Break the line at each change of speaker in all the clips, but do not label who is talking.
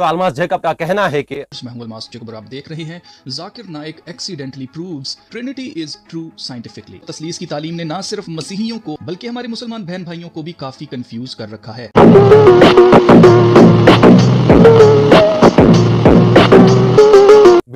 तो अलमास जैकब का कहना है कि
आप देख रहे हैं Zakir Naik accidentally proves trinity is true scientifically. तस्लीस की तालीम ने न सिर्फ मसीहियों को बल्कि हमारे मुसलमान बहन भाइयों को भी काफी कंफ्यूज कर रखा है।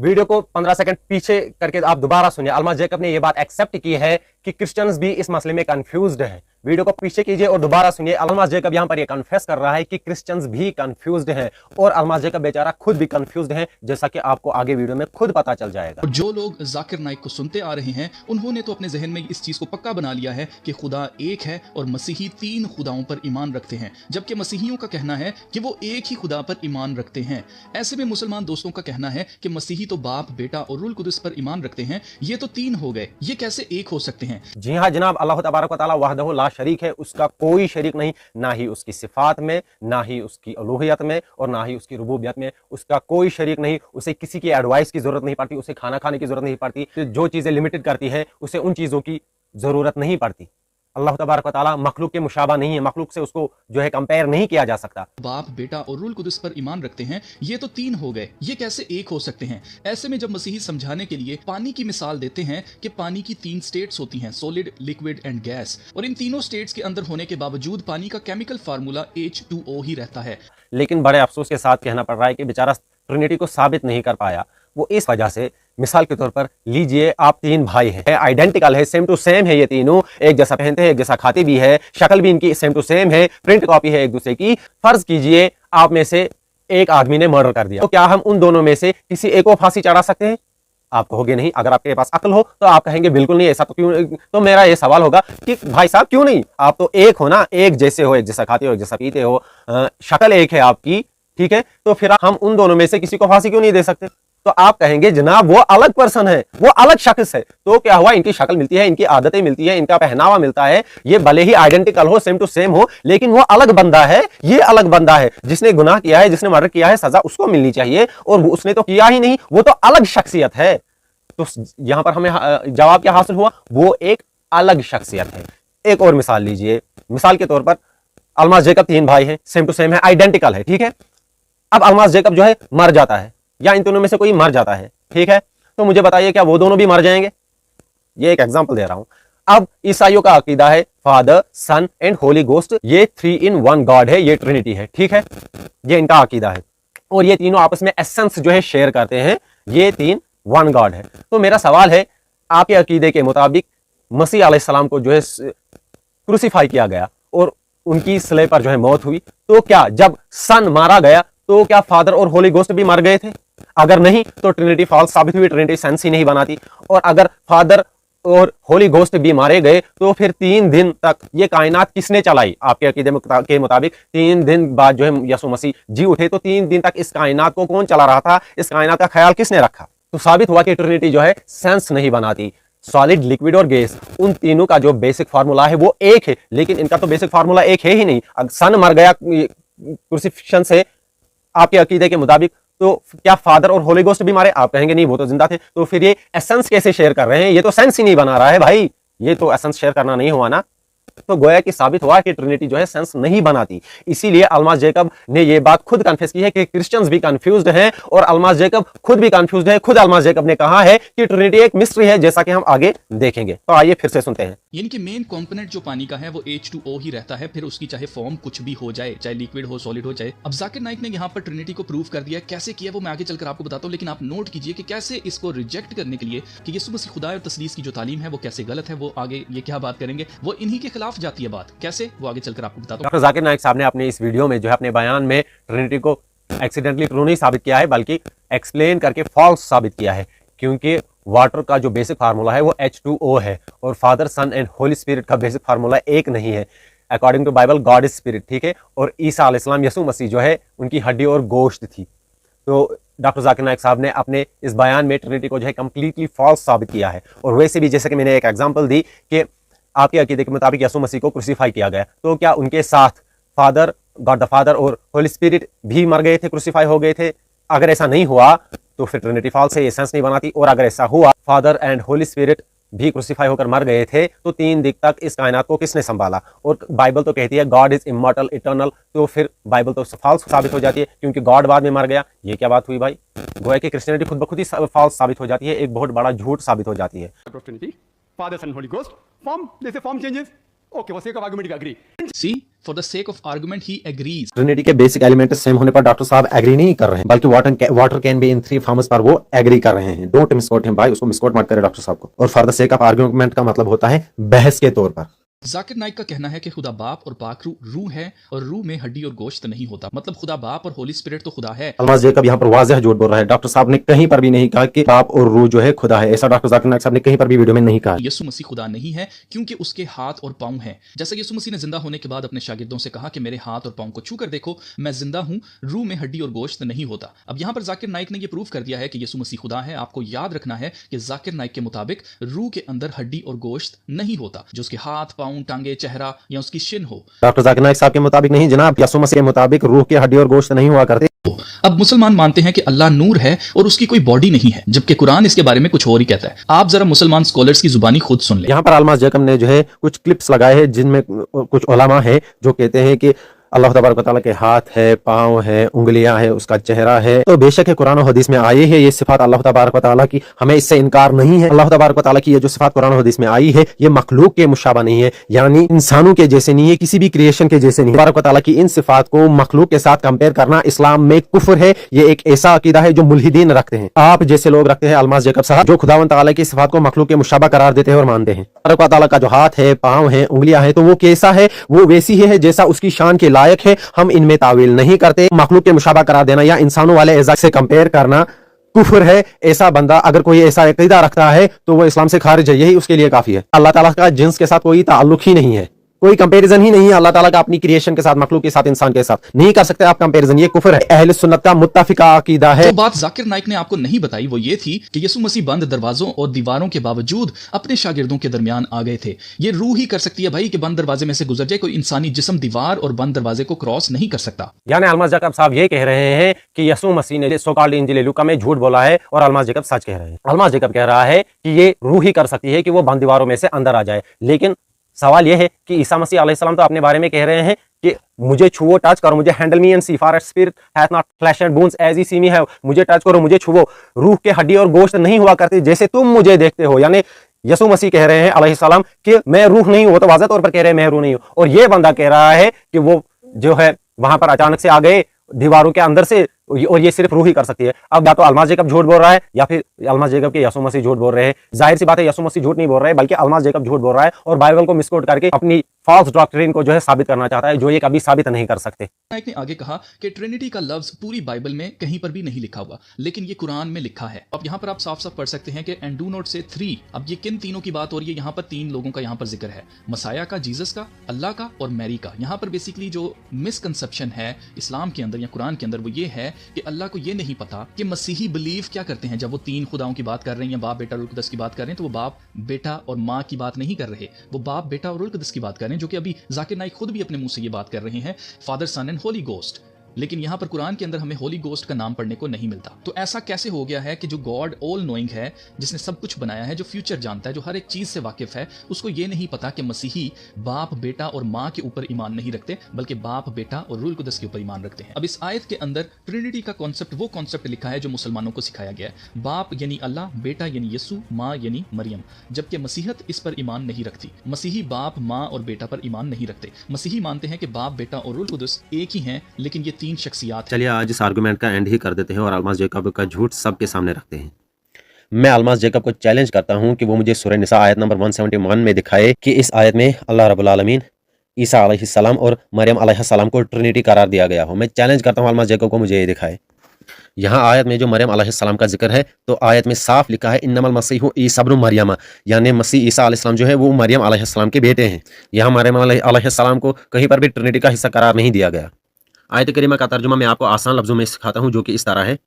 वीडियो को 15 सेकंड पीछे करके आप दोबारा सुनिए। अलमास जैकब ने यह बात एक्सेप्ट की है कि क्रिश्चियंस भी इस मसले में कंफ्यूज्ड हैं। वीडियो को पीछे कीजिए और दोबारा सुनिए। अलमास जैकब यहां पर यह कन्फेस कर रहा है कि क्रिश्चियंस भी कंफ्यूज्ड हैं और अलमास जैकब बेचारा खुद भी कंफ्यूज्ड है, जैसा कि आपको आगे वीडियो में खुद पता चल जाएगा।
और जो लोग जाकिर नाइक को सुनते आ रहे हैं उन्होंने तो अपने जहन में इस चीज को पक्का बना लिया है कि खुदा एक है और मसीही 3 खुदाओं पर ईमान रखते हैं, जबकि मसीहियों का कहना है कि वो एक ही खुदा पर ईमान रखते हैं। ऐसे में मुसलमान दोस्तों का कहना है कि मसीही तो बाप, बेटा और रूह कुदस पर ईमान रखते हैं, ये तो 3 हो गए, ये कैसे एक हो सकते हैं?
जी हाँ जनाब, अल्लाह तबारक व तआला वहदहु ला शरीक है, उसका कोई शरीक नहीं, ना ही उसकी सिफात में, ना ही उसकी अलूहियत में और ना ही उसकी रुबूबियत में उसका कोई शरीक नहीं। उसे किसी की एडवाइस की जरूरत नहीं पड़ती, उसे खाना खाने की जरूरत नहीं पड़ती, जो चीजें लिमिटेड करती है उसे उन चीजों की जरूरत नहीं पड़ती। अल्लाह तबारक व तआला मखलूक के मुशाबा नहीं है, मखलूक से उसको जो है कंपेयर नहीं किया जा सकता।
बाप, बेटा और रूह कुदस पर ईमान रखते हैं, ये तो 3 हो गए, ये कैसे एक हो सकते हैं? ऐसे में जब मसीही समझाने के लिए पानी की मिसाल देते हैं कि पानी की 3 स्टेट्स होती हैं, सॉलिड, लिक्विड एंड गैस, और इन तीनों स्टेट्स के अंदर होने के बावजूद पानी का केमिकल फार्मूला H2O ही रहता है।
लेकिन बड़े अफसोस के साथ कहना पड़ रहा है कि बेचारा ट्रिनिटी को साबित नहीं कर पाया। वो इस वजह से, मिसाल के तौर पर लीजिए आप 3 भाई हैं, आइडेंटिकल है, सेम टू सेम है, ये तीनों एक जैसा पहनते हैं, एक जैसा खाते भी है, शक्ल भी इनकी सेम टू सेम है, प्रिंट कॉपी है एक दूसरे की। फर्ज कीजिए आप में से एक आदमी ने मर्डर कर दिया, तो क्या हम उन दोनों में से किसी एक को फांसी चढ़ा सकते हैं? आप कहोगे नहीं। अगर आपके पास अक्ल हो तो आप कहेंगे बिल्कुल नहीं, ऐसा तो क्यों? तो मेरा ये सवाल होगा कि भाई साहब क्यों नहीं? आप तो एक हो ना, एक जैसे हो, एक जैसा खाते हो, एक जैसा पीते हो, शक्ल एक है आपकी, ठीक है, तो फिर हम उन दोनों में से किसी को फांसी क्यों नहीं दे सकते? तो आप कहेंगे जनाब वो अलग पर्सन है, वो अलग शख्स है। तो क्या हुआ, इनकी शक्ल मिलती है, इनकी आदतें मिलती है, इनका पहनावा मिलता है, ये भले ही आइडेंटिकल हो, सेम टू सेम हो, लेकिन वो अलग बंदा है, ये अलग बंदा है। जिसने गुनाह किया है, जिसने मर्डर किया है, सजा उसको मिलनी चाहिए, और उसने तो किया ही नहीं, वो तो अलग शख्सियत है। तो यहां पर हमें जवाब क्या हासिल हुआ? वो एक अलग शख्सियत है। एक और मिसाल लीजिए। मिसाल के तौर पर अलमास जैकब 3 भाई हैं, सेम टू सेम है, आइडेंटिकल है, ठीक है। अब अलमास जैकब जो है मर जाता है, या इन दोनों में से कोई मर जाता है, ठीक है, तो मुझे बताइए क्या वो दोनों भी मर जाएंगे? ये एक एग्जांपल दे रहा हूं। अब ईसाइयों का अकीदा है father, son and holy ghost, ये 3 in 1 गॉड है, ये ट्रिनिटी है, ठीक है, ये इनका अकीदा है, और ये तीनों आपस में एसेंस जो है शेयर करते हैं, ये 3 1 गॉड है। तो मेरा सवाल है, आपके अकीदे के मुताबिक मसीह अलैहिस्सलाम को जो है क्रूसीफाई किया गया और उनकी स्लेब पर जो है मौत हुई, तो क्या जब सन मारा गया तो क्या फादर और होली गोस्ट भी मर गए थे? अगर नहीं तो ट्रिनिटी फॉल्स साबित हुई, ट्रिनिटी सेंस ही नहीं बनाती। और अगर फादर और होली गोस्ट भी मारे गए तो फिर 3 दिन तक ये कायनात किसने चलाई? आपके अकीदे के मुताबिक 3 दिन बाद जो है यीशु मसीह जी उठे, तो 3 दिन तक इस कायनात को कौन चला रहा था? इस कायनात का ख्याल किसने रखा? तो साबित हुआ कि ट्रिनिटी जो है सेंस नहीं बनाती। सॉलिड, लिक्विड और गैस, उन तीनों का जो बेसिक फार्मूला है वो एक है, लेकिन इनका तो बेसिक फार्मूला एक है ही नहीं। अगर सन मर गया क्रूसिफिक्शन से आपके अकीदे के मुताबिक, तो क्या फादर और होली गोस्ट भी मारे? आप कहेंगे नहीं, वो तो जिंदा थे। तो फिर ये एसेंस कैसे शेयर कर रहे हैं? ये तो सेंस ही नहीं बना रहा है भाई, ये तो एसेंस शेयर करना नहीं हुआ ना। तो गोया कि साबित हुआ कि ट्रिनिटी जो है सेंस नहीं बनाती। इसीलिए अलमास जैकब ने ये बात खुद कन्फेस की है कि क्रिश्चियंस भी कंफ्यूज्ड हैं, और अलमास जैकब खुद भी कंफ्यूज्ड है। खुद अलमास जैकब ने कहा है कि ट्रिनिटी एक मिस्ट्री है, जैसा कि हम आगे देखेंगे। तो आइए फिर से सुनते हैं।
यानी कि मेन कंपोनेंट जो पानी का है वो H2O ही रहता है, फिर उसकी चाहे फॉर्म कुछ भी हो जाए, चाहे लिक्विड हो, सॉलिड हो जाए। अब जाकिर नाइक ने यहाँ पर ट्रिनिटी को प्रूव कर दिया, कैसे किया वो मैं आगे चलकर आपको बताता हूँ, लेकिन आप नोट कीजिए कि कैसे इसको रिजेक्ट करने के लिए कि यीशु मसीह खुदा और तस्लीस की जो तालीम है वो कैसे गलत है, वो आगे ये क्या बात करेंगे, वो इन्हीं के खिलाफ जाती है बात, कैसे वो आगे चलकर आपको बताता हूं।
डॉक्टर जाकिर नाइक साहब ने अपने इस वीडियो में जो है अपने बयान में ट्रिनिटी को एक्सीडेंटली ट्रू नहीं साबित किया है, बल्कि एक्सप्लेन करके फॉल्स साबित किया है, क्योंकि वाटर का जो बेसिक फार्मूला है वो H2O है, और father, son and holy spirit का बेसिक फार्मूला एक नहीं है। According to Bible God is spirit, ठीक है, और ईसा अलैहिस्सलाम यीशु मसीह जो है उनकी हड्डी और गोश्त थी। तो डॉक्टर जाकिर नाइक साहब ने अपने इस बयान में ट्रिनिटी को जो है कंप्लीटली फॉल्स साबित किया है। और वैसे भी जैसे कि मैंने एक एग्जाम्पल दी कि आपके अकीदे के मुताबिक यीशु मसीह को क्रूसीफाई किया गया, तो क्या उनके साथ फादर, गॉड द फादर और होली स्पिरिट भी मर गए थे, क्रूसीफाई हो गए थे? अगर ऐसा नहीं हुआ तो फिर ट्रिनिटी फॉल्स है, ये सेंस नहीं बनाती। और अगर ऐसा हुआ, फादर एंड होली स्पिरिट भी क्रूसीफाई होकर मर गए थे, तो 3 दिन तक इस कायनात को किसने संभाला? और बाइबल तो कहती है गॉड इज इमॉर्टल इटर्नल, तो फिर बाइबल तो फॉल्स साबित हो जाती है क्योंकि गॉड बाद में मर गया। ये क्या बात हुई भाई? गोया कि क्रिश्चियनिटी खुद ब खुद ही फॉल्स साबित हो जाती है, एक बहुत बड़ा झूठ साबित हो जाती है।
Father, Son, Holy Ghost. Form changes. Okay, for sake of argument, you agree.
See, for the sake of argument, he agrees.
Trinity के बेसिक एलिमेंट सेम होने पर डॉक्टर साहब एग्री नहीं कर रहे हैं, बल्कि water can be in 3 forms पर वो एग्री कर रहे हैं। डोंट मिसकोट हिम भाई, उसको मिसकोट मत करे डॉक्टर साहब को। और for the sake of argument का मतलब होता है बहस के तौर पर।
जाकिर नाइक का कहना है कि खुदा बाप और पाक रूह है और रूह में हड्डी और गोश्त नहीं होता। मतलब खुदा बाप और होली स्पिरिट तो खुदा है।
अलमास जेकब यहाँ पर वाज़ेह झूठ बोल रहा है। डॉक्टर साहब ने कहीं पर भी नहीं कहा कि बाप और रूह जो है खुदा है, ऐसा डॉक्टर जाकिर नाइक साहब ने कहीं पर भी वीडियो में नहीं कहा।
यसु मसीह खुदा नहीं है क्योंकि उसके हाथ और पांव हैं। जैसे यसु मसीह ने जिंदा होने के बाद अपने शागिर्दों से कहा कि मेरे हाथ और पांव को छू कर देखो, मैं जिंदा हूं, रूह में हड्डी और गोश्त नहीं होता। अब यहाँ पर जाकिर नाइक ने यह प्रूव कर दिया है कि यसु मसीह खुदा है। आपको याद रखना है कि जाकिर नाइक के मुताबिक रूह के अंदर हड्डी और गोश्त नहीं होता, जो उसके हाथ, पांव, टांगे, चेहरा या उसकी शिन हो।
डॉक्टर जाकिर नाइक साहब के मुताबिक नहीं जनाब, यसु मसीह के मुताबिक रूह की हड्डी और गोश्त नहीं हुआ करते।
अब मुसलमान मानते हैं कि अल्लाह नूर है और उसकी कोई बॉडी नहीं है, जबकि कुरान इसके बारे में कुछ और ही कहता है। आप जरा मुसलमान स्कॉलर्स की जुबानी खुद सुन लें।
यहाँ पर अलमास जेकब ने जो है कुछ क्लिप्स लगाए हैं जिनमें कुछ उलमा है जो कहते हैं कि अल्लाह तबारक व तआला के हाथ है, पाँव है, उंगलियां है, उसका चेहरा है। तो बेशक है कुरान और हदीस में आई है ये सिफात अल्लाह तबारक व तआला की, हमें इससे इनकार नहीं है। अल्लाह तबारक व तआला की ये जो सिफात कुरान और हदीस में आई है ये मखलूक के मुशाबा नहीं है, यानी इंसानों के जैसे नहीं है, किसी भी क्रिएशन के जैसे नहीं। तबारक व तआला की इन सिफात को मखलूक के साथ कंपेयर करना इस्लाम में कुफ्र है। ये एक ऐसा अकीदा है जो मुल्हिदीन रखते हैं, आप जैसे लोग रखते हैं अलमास जेकब साहब, जो खुदावंद तआला की सिफात को मखलूक के मुशाबा करार देते हैं और मानते हैं। तबारक व तआला का जो हाथ है, पाँव है, उंगलियां हैं, तो वो कैसा है? वो वैसी है जैसा उसकी शान के लायक है। हम इनमें तावील नहीं करते। मखलूक के मुशाबा करार देना या इंसानों वाले एज़ा से कंपेयर करना कुफर है। ऐसा बंदा अगर कोई ऐसा अकीदा रखता है तो वो इस्लाम से खारिज है, यही उसके लिए काफी है। अल्लाह ताला का जिन्स के साथ कोई ताल्लुक ही नहीं है, कोई कंपैरिजन ही नहीं है अल्लाह ताला का अपनी क्रिएशन के साथ, मखलूक के साथ, इंसान के साथ नहीं कर सकते आप कंपैरिजन। ये कुफर है, अहले सुन्नत का मुत्तफिका अकीदा है।
जो बात जाकिर नाइक ने आपको नहीं बताई वो ये थी कि यसु मसीह बंद दरवाजों और दीवारों के बावजूद अपने शागिर्दों के दरमियान आ गए थे। ये रूह ही कर सकती है भाई कि बंद दरवाजे में से गुजर जाए। कोई इंसानी जिस्म दीवार और बंद दरवाजे को क्रॉस नहीं कर सकता।
यानी अलमास जेकब साहब ये कह रहे हैं कि यसु मसीह ने सो कॉल्ड इंजील लूका में झूठ बोला है और अलमास जेकब सच कह रहे हैं। अलमास जेकब कह रहा है कि ये रूह ही कर सकती है कि वो बंद दीवारों में से अंदर आ जाए। लेकिन सवाल यह है कि ईसा मसीह अलैहिस्सलाम तो अपने बारे में कह रहे हैं कि मुझे छुओ, टच करो, मुझे handle me and see for spirit hath not flesh and bones as he see me have. मुझे टच करो, मुझे छुओ, रूह के हड्डी और गोश्त नहीं हुआ करती जैसे तुम मुझे देखते हो। यानी यसु मसीह कह रहे हैं अलैहिस्सलाम कि मैं रूह नहीं हूं, तो वाज़ेह तौर पर कह रहे हैं मैं रूह नहीं हूं। और ये बंदा कह रहा है कि वो जो है वहां पर अचानक से आ गए दीवारों के अंदर से, और ये सिर्फ रूह ही कर सकती है। अब या तो अलमास जेकब झूठ बोल रहा है या फिर अलमास जेकब के यसु मसीह झूठ बोल रहे हैं। जाहिर सी बात है यसु मसीह झूठ नहीं बोल रहे हैं, बल्कि अलमास जेकब झूठ बोल रहा है और बाइबल को मिसकोट करके अपनी फॉल्स डॉक्ट्रिन को जो है साबित करना चाहता है, जो ये कभी साबित नहीं कर सकते।
नाइक ने आगे कहा कि ट्रिनिटी का लफ्ज पूरी बाइबल में कहीं पर भी नहीं लिखा हुआ, लेकिन ये कुरान में लिखा है। अब यहाँ पर आप साफ साफ पढ़ सकते हैं कि एंड डू नॉट से 3। अब ये किन तीनों की बात हो रही है? यहाँ पर 3 लोगों का यहाँ पर जिक्र है, मसाया का, जीसस का, अल्लाह का और मैरी का। यहाँ पर बेसिकली जो मिसकंसेप्शन है इस्लाम के अंदर या कुरान के अंदर वो ये है कि अल्लाह को ये नहीं पता कि मसीही बिलीव क्या करते हैं। जब वो 3 खुदाओं की बात कर रहे हैं या बाप बेटा रूह कुदस की बात कर रहे हैं, तो वो बाप बेटा और माँ की बात नहीं कर रहे, वो बाप बेटा और रूह कुदस की बात कर रहे हैं, जो कि अभी जाकिर नाइक खुद भी अपने मुंह से ये बात कर रहे हैं, father, son and holy ghost. लेकिन यहाँ पर कुरान के अंदर हमें होली गोस्ट का नाम पढ़ने को नहीं मिलता। तो ऐसा कैसे हो गया है कि जो गॉड ऑल नोइंग है, जिसने सब कुछ बनाया है, जो फ्यूचर जानता है, जो हर एक चीज से वाकिफ है, उसको ये नहीं पता कि मसीही बाप बेटा और माँ के ऊपर ईमान नहीं रखते, बल्कि बाप बेटा और रूह कुदस के ऊपर ईमान रखते हैं। अब इस आयत के अंदर ट्रिनिटी का कॉन्सेप्ट वो कॉन्सेप्ट लिखा है जो मुसलमानों को सिखाया गया है। बाप यानी अल्लाह, बेटा यानी यसु, माँ यानी मरियम, जबकि मसीहत इस पर ईमान नहीं रखती। मसीही बाप, माँ और बेटा पर ईमान नहीं रखते। मसीही मानते हैं कि बाप बेटा और रूह कुदस एक ही हैं, लेकिन ये 3 शख्सियात।
चलिए आज इस आर्गुमेंट का एंड ही कर देते हैं और अलमास जेकब का झूठ सबके सामने रखते हैं। मैं अलमास जेकब को चैलेंज करता हूं कि वो मुझे सूरह निसा आयत नंबर 171 में दिखाए कि इस आयत में अल्लाह रब्बुल आलमीन ईसा अलैहिस्सलाम और मरियम अलैहिस्सलाम को ट्रिनिटी करार दिया गया हो। मैं चैलेंज करता हूं अलमास जेकब को मुझे ये दिखाए। यहाँ आयत में जो मरियम अलैहिस्सलाम का जिक्र है, तो आयत में साफ लिखा है इन्नमल मसीहु ईसा इब्नु मरियम, यानी मसीह ईसा अलैहिस्सलाम जो है वो मरियम अलैहिस्सलाम के बेटे हैं। यहाँ मरियम अलैहिस्सलाम को कहीं पर भी ट्रिनिटी का हिस्सा करार नहीं दिया गया। आयत करीमा का तर्जुमा मैं आपको आसान लफ्जों में सिखाता हूँ, जो कि इस तरह है।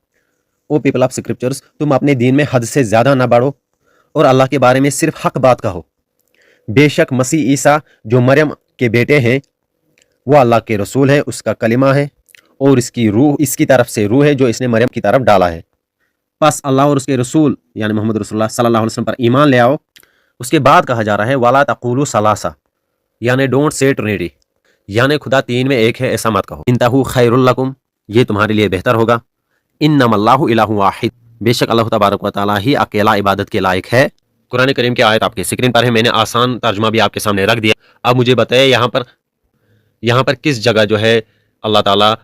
ओ पीपल ऑफ स्क्रिप्चर्स, तुम अपने दीन में हद से ज़्यादा ना बढ़ो और अल्लाह के बारे में सिर्फ हक बात कहो। बेशक मसीह ईसा जो मरियम के बेटे हैं वो अल्लाह के रसूल है, उसका कलिमा है और इसकी रूह इसकी तरफ से रूह है जो इसने मरियम की तरफ डाला है। बस अल्लाह और उसके रसूल यानी मोहम्मद रसूलुल्लाह सल्लल्लाहु अलैहि वसल्लम पर ईमान ले आओ उसके बाद कहा जा रहा है वाला तक़ूलू सलासा, यानी डोंट से ट्रिनिटी, यानी खुदा तीन में एक है ऐसा मत कहो। इंतहू खैरुल लकुम, ये तुम्हारे लिए बेहतर होगा। इन्नमल्लाहु इलाहु वाहिद, बेशक अल्लाह तबारक व तआला ही अकेला इबादत के लायक है। कुरान करीम की आयत आपके स्क्रीन पर है, मैंने आसान तर्जुमा भी आपके सामने रख दिया। अब मुझे बताइए यहाँ पर किस जगह जो है अल्लाह ताला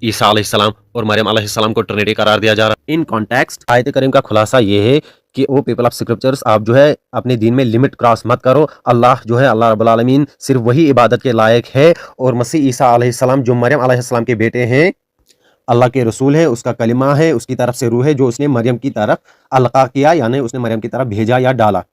ईसा अलैहिस्सलाम और मरियम अलैहिस्सलाम को ट्रिनिटी करार दिया जा रहा है। इन कॉन्टेक्स्ट आयत करीम का खुलासा ये है कि ओ पीपल ऑफ स्क्रिप्चर्स, आप जो है अपने दीन में लिमिट क्रॉस मत करो। अल्लाह जो है अल्लाह रब्बुल आलमीन सिर्फ वही इबादत के लायक है, और मसीह ईसा अलैहिस्सलाम जो मरियम अलैहिस्सलाम के बेटे हैं, अल्लाह के रसूल है, उसका कलिमा है, उसकी तरफ से रूह है जो उसने मरियम की तरफ अलका किया, यानी उसने मरियम की तरफ भेजा या डाला।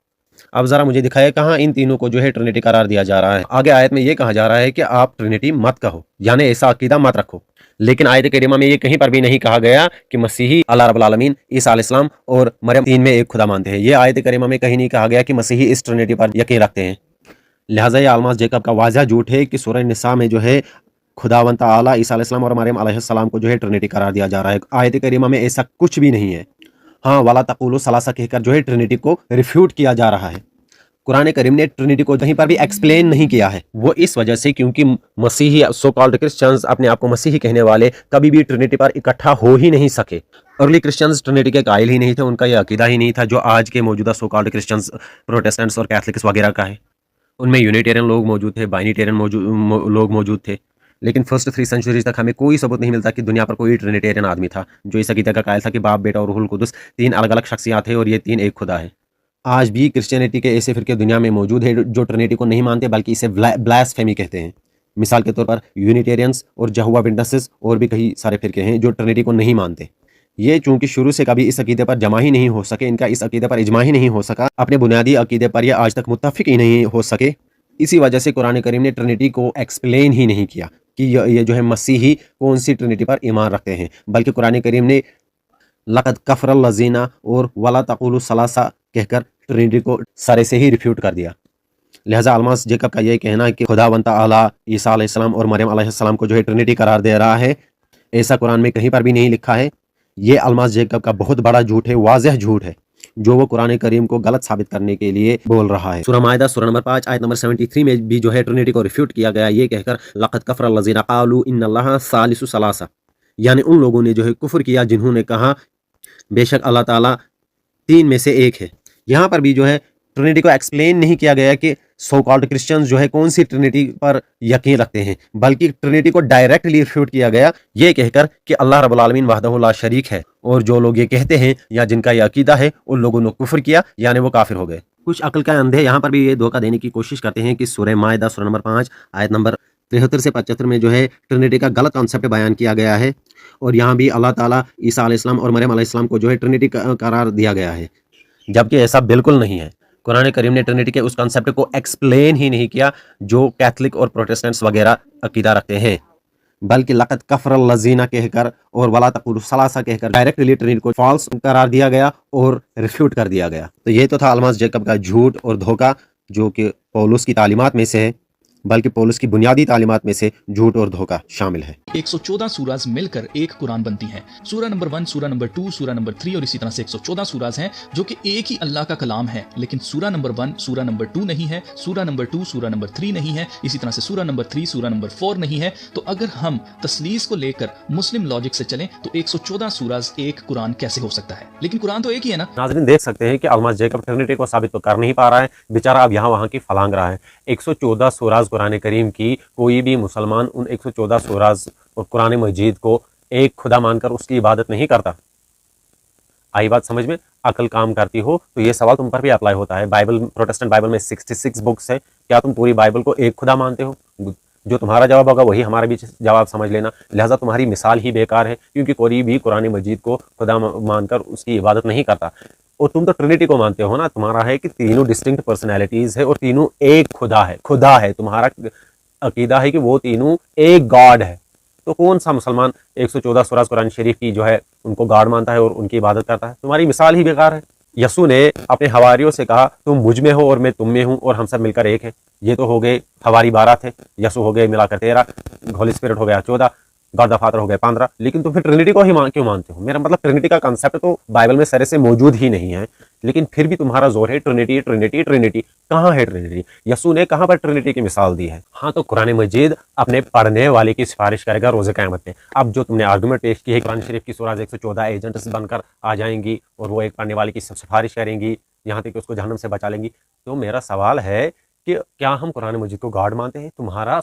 अब जरा मुझे दिखाया कहाँ इन तीनों को जो है ट्रिनिटी करार दिया जा रहा है। आगे आयत में ये कहा जा रहा है कि आप ट्रिनिटी मत कहो, यानी ऐसा अकीदा मत रखो। लेकिन आयत करीमा में ये कहीं पर भी नहीं कहा गया कि मसीही अल्लाह रब्बुल आलमीन ईसा अलैहिस्सलाम और मरियम तीन में एक खुदा मानते हैं। ये आयत करीमा में कहीं नहीं कहा गया कि मसीही इस ट्रिनिटी पर यकीन रखते हैं। लिहाजा ये अल्मास जैकब का वाज़ह झूठ है कि सूरह निसा में जो है खुदावंद तआला ईसा अलैहिस्सलाम और मरियम अलैहिस्सलाम को जो है ट्रिनिटी करार दिया जा रहा है। आयत करीमा में ऐसा कुछ भी नहीं है। हाँ, वाला तक़ूलू सलासा कहकर जो है ट्रिनिटी को रिफ्यूट किया जा रहा है। कुरान करीम ने ट्रिनिटी को कहीं पर भी एक्सप्लेन नहीं किया है। वो इस वजह से क्योंकि मसीही सो कॉल्ड क्रिश्चियंस, अपने आप को मसीही कहने वाले, कभी भी ट्रिनिटी पर इकट्ठा हो ही नहीं सके। अर्ली क्रिश्चियंस ट्रिनिटी के कायल ही नहीं थे, उनका यह अकीदा ही नहीं था जो आज के मौजूदा सो कॉल्ड क्रिश्चियंस, प्रोटेस्टेंट्स और कैथलिक्स वगैरह का है। उनमें यूनिटेरियन लोग मौजूद थे, बाइनिटेरियन लोग मौजूद थे। लेकिन फर्स्ट 3 सेंचुरीज तक हमें कोई सबूत नहीं मिलता कि दुनिया पर कोई ट्रिनिटेरियन आदमी था जो इस अकीदा का कायल था कि बाप, बेटा और रूहुल कुदस तीन अलग अलग शख्सियात है और ये तीन एक खुदा है। आज भी क्रिश्चियनिटी के ऐसे फिरके दुनिया में मौजूद है जो ट्रिनिटी को नहीं मानते, बल्कि इसे ब्लास्फेमी कहते हैं। मिसाल के तौर पर यूनिटेरियंस और जहोवा विटनेसेस और भी कई सारे फिरके हैं जो ट्रिनिटी को नहीं मानते। ये चूंकि शुरू से कभी इस अकीदे पर जमा ही नहीं हो सके, इनका इस अकीदे पर इजमा ही नहीं हो सका, अपने बुनियादी अकीदे पर ये आज तक मुत्तफिक ही नहीं हो सके। इसी वजह से कुरान करीम ने ट्रिनिटी को एक्सप्लेन ही नहीं किया कि ये जो है मसीही कौन सी ट्रिनिटी पर ईमान रखते हैं, बल्कि कुरान करीम ने लक़द कफ़रल लज़ीना और वला तक़ूलू सलासा कहकर ट्रिनिटी को सरे से ही रिफ्यूट कर दिया। लिहाजा अल्मास जैकब का यह कहना है कि खुदावंद तआला ईसा अलैहिस्सलाम और मरियम अलैहिस्सलाम को जो है ट्रिनिटी करार दे रहा है, ऐसा कुरान में कहीं पर भी नहीं लिखा है। ये अल्मास जैकब का बहुत बड़ा झूठ है, वाज़ह झूठ है, जो वो कुरान करीम को गलत साबित करने के लिए बोल रहा है। सूरह माइदा सूरह नंबर 5 आयत नंबर 73 में भी जो है ट्रिनिटी को रिफ्यूट किया गया, ये कहकर लक़द कफ़रल लज़ीना क़ालू इन्नल्लाहा सालिसु सलासा, यानी उन लोगों ने जो है कुफ्र किया जिन्होंने कहा बेशक अल्लाह ताला तीन में से एक है। यहाँ पर भी जो है ट्रिनिटी को एक्सप्लेन नहीं किया गया कि सो कॉल्ड क्रिश्चियंस जो है कौन सी ट्रिनिटी पर यकीन रखते हैं, बल्कि ट्रिनिटी को डायरेक्टली रिफ्यूट किया गया ये कहकर कि अल्लाह रब्बुल आलमीन वहदहु ला शरीक है, और जो लोग ये कहते हैं या जिनका ये अकीदा है उन लोगों ने कुफ्र किया, यानी वो काफिर हो गए। कुछ अक्ल का अंधे यहाँ पर भी ये धोखा देने की कोशिश करते हैं कि सूरह माइदा सूरह नंबर 5 आयत नंबर 73 से 75 में जो है ट्रिनिटी का गलत कॉन्सेप्ट बयान किया गया है, और यहाँ भी अल्लाह ताला ईसा अलैहिस्सलाम और मरियम अलैहिस्सलाम को जो है ट्रिनिटी करार दिया गया है, जबकि ऐसा बिल्कुल नहीं है। कुरान करीम ने ट्रिनिटी के उस कॉन्सेप्ट को एक्सप्लेन ही नहीं किया जो कैथलिक और प्रोटेस्टेंट्स वगैरह अकीदा रखते हैं, बल्कि लक़द कफ़रल लज़ीना कहकर और वला तक़ूलू सलासा कहकर डायरेक्टली ट्रिनिटी को फॉल्स करार दिया गया और रिफ्यूट कर दिया गया। तो ये तो था अल्मास जैकब का झूठ और धोखा, जो कि पौलुस की तालीमात में से है, बल्कि पौलुस की बुनियादी तालीमात में से झूठ और धोखा शामिल है।
114 सूराज मिलकर एक कुरान बनती हैं। सूरा नंबर 1, सूरा नंबर 2, सूरा नंबर 3 और इसी तरह से 114 सूराज हैं जो कि एक ही अल्लाह का कलाम है, लेकिन सूरा नंबर 1 सूरा नंबर 2 नहीं है, सूरा नंबर 2 सूरा नंबर 3 नहीं है, इसी तरह से सूरा नंबर 3 सूरा नंबर 4 नहीं है। तो अगर हम तस्लीस को लेकर मुस्लिम लॉजिक से चलें तो 114 सूराज एक कुरान कैसे हो सकता है? लेकिन कुरान तो एक ही है ना।
नाज़रीन देख सकते हैं कि अल्मास जैकब ट्रिनिटी को साबित तो कर नहीं पा रहा है, बेचारा अब यहाँ वहाँ की फलांग रहा है। 114 सूराज कुरान करीम की, कोई भी मुसलमान उन 114 सूराज और कुरान मजीद को एक खुदा मानकर उसकी इबादत नहीं करता। आई बात समझ में? अकल काम करती हो तो ये सवाल तुम पर भी अप्लाई होता है। बाइबल, प्रोटेस्टेंट बाइबल में 66 बुक्स है, क्या तुम पूरी बाइबल को एक खुदा मानते हो? जो तुम्हारा जवाब होगा वही हमारा भी जवाब समझ लेना। लिहाजा तुम्हारी मिसाल ही बेकार है, क्योंकि कोई भी कुरान मजीद को खुदा मानकर उसकी इबादत नहीं करता। और तुम तो ट्रिनिटी को मानते हो ना, तुम्हारा है कि तीनों डिस्टिंक्ट पर्सनैलिटीज है और तीनों एक खुदा है। खुदा है, तुम्हारा अकीदा है कि वो तीनों एक गॉड है। तो कौन सा मुसलमान 114 सूराज कुरान शरीफ की जो है उनको गॉड मानता है और उनकी इबादत करता है? तुम्हारी मिसाल ही बेकार है। यसू ने अपने हवारियों से कहा तुम मुझ में हो और मैं तुम में हूँ और हम सब मिलकर एक है। ये तो हो गए हवारी 12 थे, यसू हो गए मिलाकर 13, होली स्पिरिट हो गया 14, गॉड द फादर हो गए 15। लेकिन तुम फिर ट्रिनिटी को ही क्यों मानते हो? मेरा मतलब ट्रिनिटी का कंसेप्ट तो बाइबल में सरे से मौजूद ही नहीं है। लेकिन फिर भी तुम्हारा जोर है ट्रिनिटी ट्रिनिटी ट्रिनिटी। कहाँ है ट्रिनिटी? यसू ने कहाँ पर ट्रिनिटी की मिसाल दी है? हाँ, तो कुरान मजीद अपने पढ़ने वाले की सिफारिश करेगा रोज़े क़यामत में। अब जो तुमने आर्गुमेंट पेश की है कुरान शरीफ की सूरह 114 एजेंट्स बनकर आ जाएंगी और वो एक पढ़ने वाले की सिफारिश करेंगी यहाँ तक कि उसको जहन्नम से बचा लेंगी। तो मेरा सवाल है कि क्या हम कुरान मजीद को गॉड मानते हैं? तुम्हारा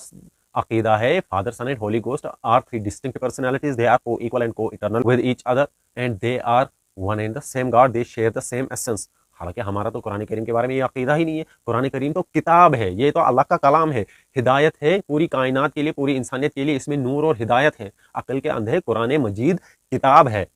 अकीदा है father son and holy ghost are three distinct personalities, they are co equal and co eternal with each other and they are one and the same God, they share the same essence. हालांकि हमारा तो कुरान करीम के बारे में ये अकीदा ही नहीं है। कुरान करीम तो किताब है, ये तो अल्लाह का कलाम है, हिदायत है पूरी कायनात के लिए, पूरी इंसानियत के लिए, इसमें नूर और हिदायत है। अक्ल के अंधे कुरान मजीद किताब है,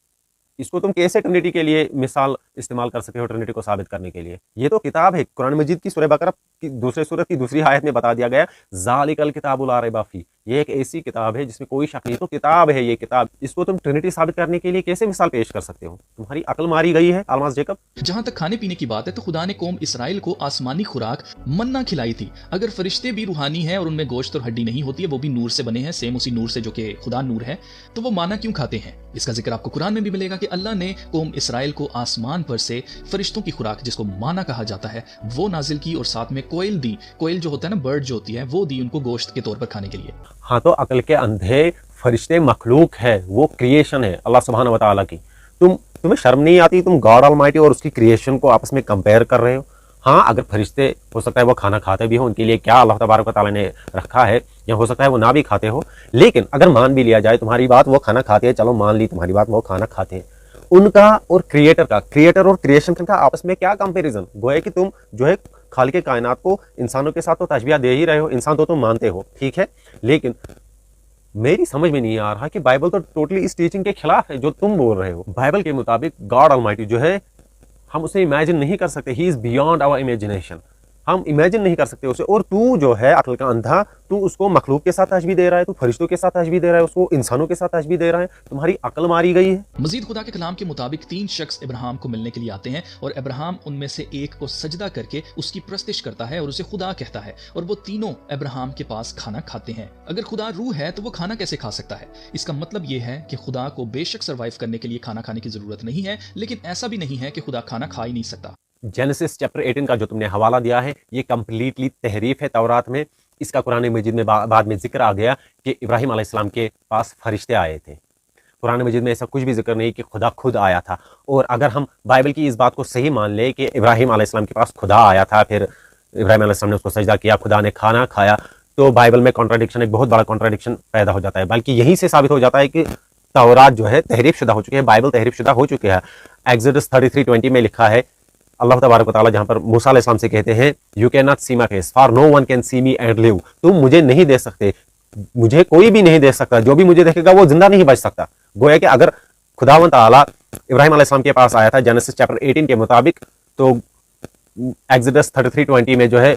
इसको तुम कैसे ट्रिनिटी के लिए मिसाल इस्तेमाल कर सकते हो ट्रिनिटी को साबित करने के लिए? ये तो किताब है। कुरान मजीद की सूरह बकरा की दूसरे सूरत की दूसरी आयत में बता दिया गया ज़ालिकल किताबुल ला रैब फीह, ये एक ऐसी किताब है जिसमें कोई शक नहीं। तो किताब है ये किताब, इसको तुम ट्रिनिटी साबित करने के लिए कैसे मिसाल पेश कर सकते हो? तुम्हारी अकल मारी गई है अलमास जेकब।
जहां तक खाने पीने की बात है तो खुदा ने कौम इसराइल को आसमानी खुराक मन्ना खिलाई थी। अगर फरिश्ते भी रूहानी हैं और उनमें गोश्त और हड्डी नहीं होती है, वो भी नूर से बने हैं, सेम उसी नूर से जो कि खुदा नूर है, तो वो माना क्यों खाते हैं? इसका जिक्र आपको कुरान में भी मिलेगा कि अल्लाह ने कौम इसराइल को आसमान पर से फरिश्तों की खुराक जिसको माना कहा जाता है वो नाजिल की और साथ में कोयल दी। कोयल जो होता है ना, बर्ड जो होती है, वो दी उनको गोश्त के तौर पर खाने के लिए।
हाँ, तो अकल के अंधे फरिश्ते मखलूक है, वो क्रिएशन है अल्लाह सुब्हानहू व तआला की। तुम्हें शर्म नहीं आती? तुम गॉड ऑलमाइटी और उसकी क्रिएशन को आपस में कंपेयर कर रहे हो। हाँ, अगर फरिश्ते हो सकता है वो खाना खाते भी हो, उनके लिए क्या अल्लाह तबारक व तआला ने रखा है, या हो सकता है वो ना भी खाते हो, लेकिन अगर मान भी लिया जाए तुम्हारी बात वो खाना खाते हैं, चलो मान ली तुम्हारी बात वो खाना खाते हैं, उनका और क्रिएटर और क्रिएशन का आपस में क्या कंपैरिजन? गोया कि तुम जो है खालिक कायनात को इंसानों के साथ तो तशबीह दे ही रहे हो, इंसान तो तुम मानते हो, ठीक है, लेकिन मेरी समझ में नहीं आ रहा कि बाइबल तो टोटली इस टीचिंग के खिलाफ है जो तुम बोल रहे हो। बाइबल के मुताबिक गॉड ऑलमाइटी जो है, हम उसे इमेजिन नहीं कर सकते, he is beyond our imagination, हम इमेजिन नहीं कर सकते उसे। और तू जो है अक्ल का अंधा, तू उसको मखलूक के साथ तशबीह दे रहा है, तू फरिश्तों के साथ तशबीह दे रहा है, उसको इंसानों के साथ तशबीह दे रहा है। तुम्हारी अक्ल मारी गई है।
मजीद खुदा के कलाम के मुताबिक 3 शख्स इब्राहिम को मिलने के लिए आते हैं और इब्राहिम उनमें से एक को सजदा करके उसकी प्रस्तिश करता है और उसे खुदा कहता है, और वो तीनों इब्राहिम के पास खाना खाते हैं। अगर खुदा रूह है तो वो खाना कैसे खा सकता है? इसका मतलब ये है कि खुदा को बेशक सर्वाइव करने के लिए खाना खाने की जरूरत नहीं है, लेकिन ऐसा भी नहीं है कि खुदा खाना खा ही नहीं सकता।
जेनेसिस चैप्टर 18 का जो तुमने हवाला दिया है, ये कंप्लीटली तहरीफ है तौरात में। इसका कुरान मजीद में बाद में जिक्र आ गया कि इब्राहिम अलैहिस्सलाम के पास फरिश्ते आए थे। कुरान मजीद में ऐसा कुछ भी जिक्र नहीं कि खुदा खुद आया था। और अगर हम बाइबल की इस बात को सही मान ले कि इब्राहिम अलैहिस्सलाम के पास खुदा आया था, फिर इब्राहिम अलैहिस्सलाम ने उसको सजदा किया, खुदा ने खाना खाया, तो बाइबल में कॉन्ट्राडिक्शन, एक बहुत बड़ा कॉन्ट्राडिक्शन पैदा हो जाता है। बल्कि यहीं से साबित हो जाता है कि तौरात जो है तहरीफ शुदा हो चुकी है, बाइबल तहरीफ शुदा हो चुकी है। एक्सोडस 33:20 में लिखा है, अल्लाह तबारक व तआला जहां पर मूसा अलैहिस्सलाम से कहते हैं, you can not see my face for no one can see me and live, तुम मुझे नहीं देख सकते, मुझे कोई भी नहीं देख सकता, जो भी मुझे देखेगा वो जिंदा नहीं बच सकता। गोया कि अगर खुदावंद तआला इब्राहिम अलैहिस्सलाम के पास आया था जेनेसिस चैप्टर 18 के मुताबिक, तो एक्सोडस 33:20 में जो है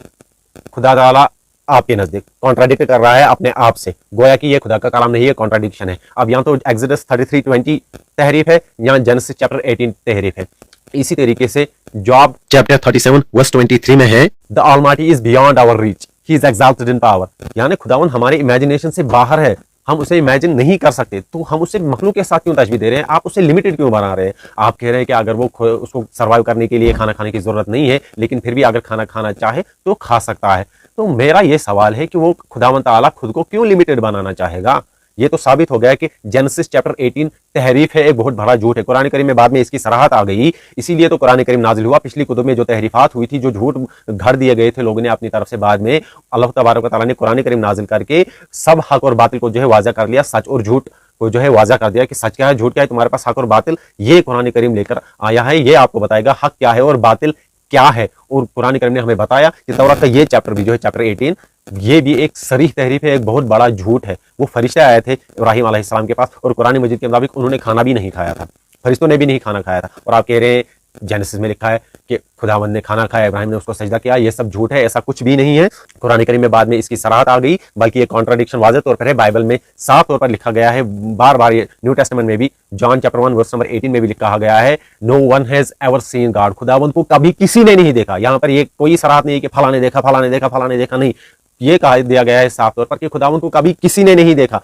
खुदा तआला आपके नजदीक कॉन्ट्राडिक्ट कर रहा है अपने आप से। गोया कि ये खुदा का कलाम नहीं है, कॉन्ट्राडिक्शन है। अब यहाँ तो एक्सोडस 33:20 तहरीफ है, यहाँ जेनेसिस चैप्टर 18 तहरीफ है। इसी तरीके से जॉब चैप्टर 37 वर्स 23 में है, the almighty is beyond our reach, he is exalted in power, यानी खुदावन हमारे इमेजिनेशन से बाहर है, हम उसे इमेजिन नहीं कर सकते। तो हम उसे मखलूक के साथ क्यों तशबीह दे रहे हैं? आप उसे लिमिटेड क्यों बना रहे हैं? आप कह रहे हैं कि अगर वो उसको सर्वाइव करने के लिए खाना खाने की जरूरत नहीं है, लेकिन फिर भी अगर खाना खाना चाहे तो खा सकता है। तो मेरा ये सवाल है कि वो खुदावंद तआला खुद को क्यों लिमिटेड बनाना चाहेगा? ये तो साबित हो गया कि जेनेसिस चैप्टर 18 तहरीफ है, एक बहुत बड़ा झूठ है। कुरान करीम में बाद में इसकी सराहत आ गई, इसीलिए तो कुरान करीम नाजिल हुआ। पिछली कुतुब में जो तहरीफात हुई थी, जो झूठ घर दिए गए थे लोगों ने अपनी तरफ से, बाद में अल्लाह तबारक व तआला ने कुरान करीम नाजिल करके सब हक और बातिल को जो है वाज़ा कर लिया, सच और झूठ को जो है वाज़ा कर दिया कि सच क्या है, झूठ क्या है, तुम्हारे पास हक और बातिल, ये कुरान करीम लेकर आया है। ये आपको बताएगा हक क्या है और बातिल क्या है। और कुरान करीम ने हमें बताया कि तौरात का ये चैप्टर भी जो है चैप्टर 18, ये भी एक सरीह तहरीफ है, एक बहुत बड़ा झूठ है। वो फरिश्ते आए थे इब्राहिम अलैहिस्सलाम के पास और कुरान मजीद के मुताबिक उन्होंने खाना भी नहीं खाया था, फरिश्तों ने भी नहीं खाना खाया था। और आप कह रहे हैं जेनेसिस में लिखा है कि खुदावंद ने खाना खाया, इब्राहिम ने उसको सजदा किया, ये सब झूठ है, ऐसा कुछ भी नहीं है। कुरान करीम में बाद में इसकी सराहत आ गई, बल्कि ये कॉन्ट्राडिक्शन वाज़ेह तौर पर है। बाइबल में साफ तौर पर लिखा गया है, बार बार ये न्यू टेस्टामेंट में भी जॉन चैप्टर 1 वर्स नंबर 18 में भी लिखा गया है, no one has ever seen God, खुदावंद को कभी किसी ने नहीं देखा। यहाँ पर ये कोई सराहत नहीं है कि फला ने देखा, फला ने देखा, फला ने देखा, नहीं, ये कहा दिया गया है साफ तौर पर कि खुदावंद को कभी किसी ने नहीं देखा।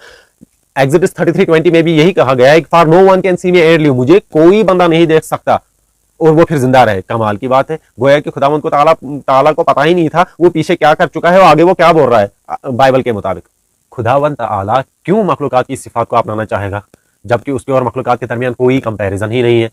एक्सोडस 33:20 में भी यही कहा गया है, for no one can see me and live, मुझे कोई बंदा नहीं देख सकता, और वो फिर जिंदा रहे। कमाल की बात है, गोया कि खुदावंद को ताला को पता ही नहीं था वो पीछे क्या कर चुका है और आगे वो क्या बोल रहा है। बाइबल के मुताबिक खुदावंद ताला क्यों मखलूकात की सिफात को अपनाना चाहेगा जबकि उसके और मखलूकात के दरमियान कोई कंपैरिजन ही नहीं है।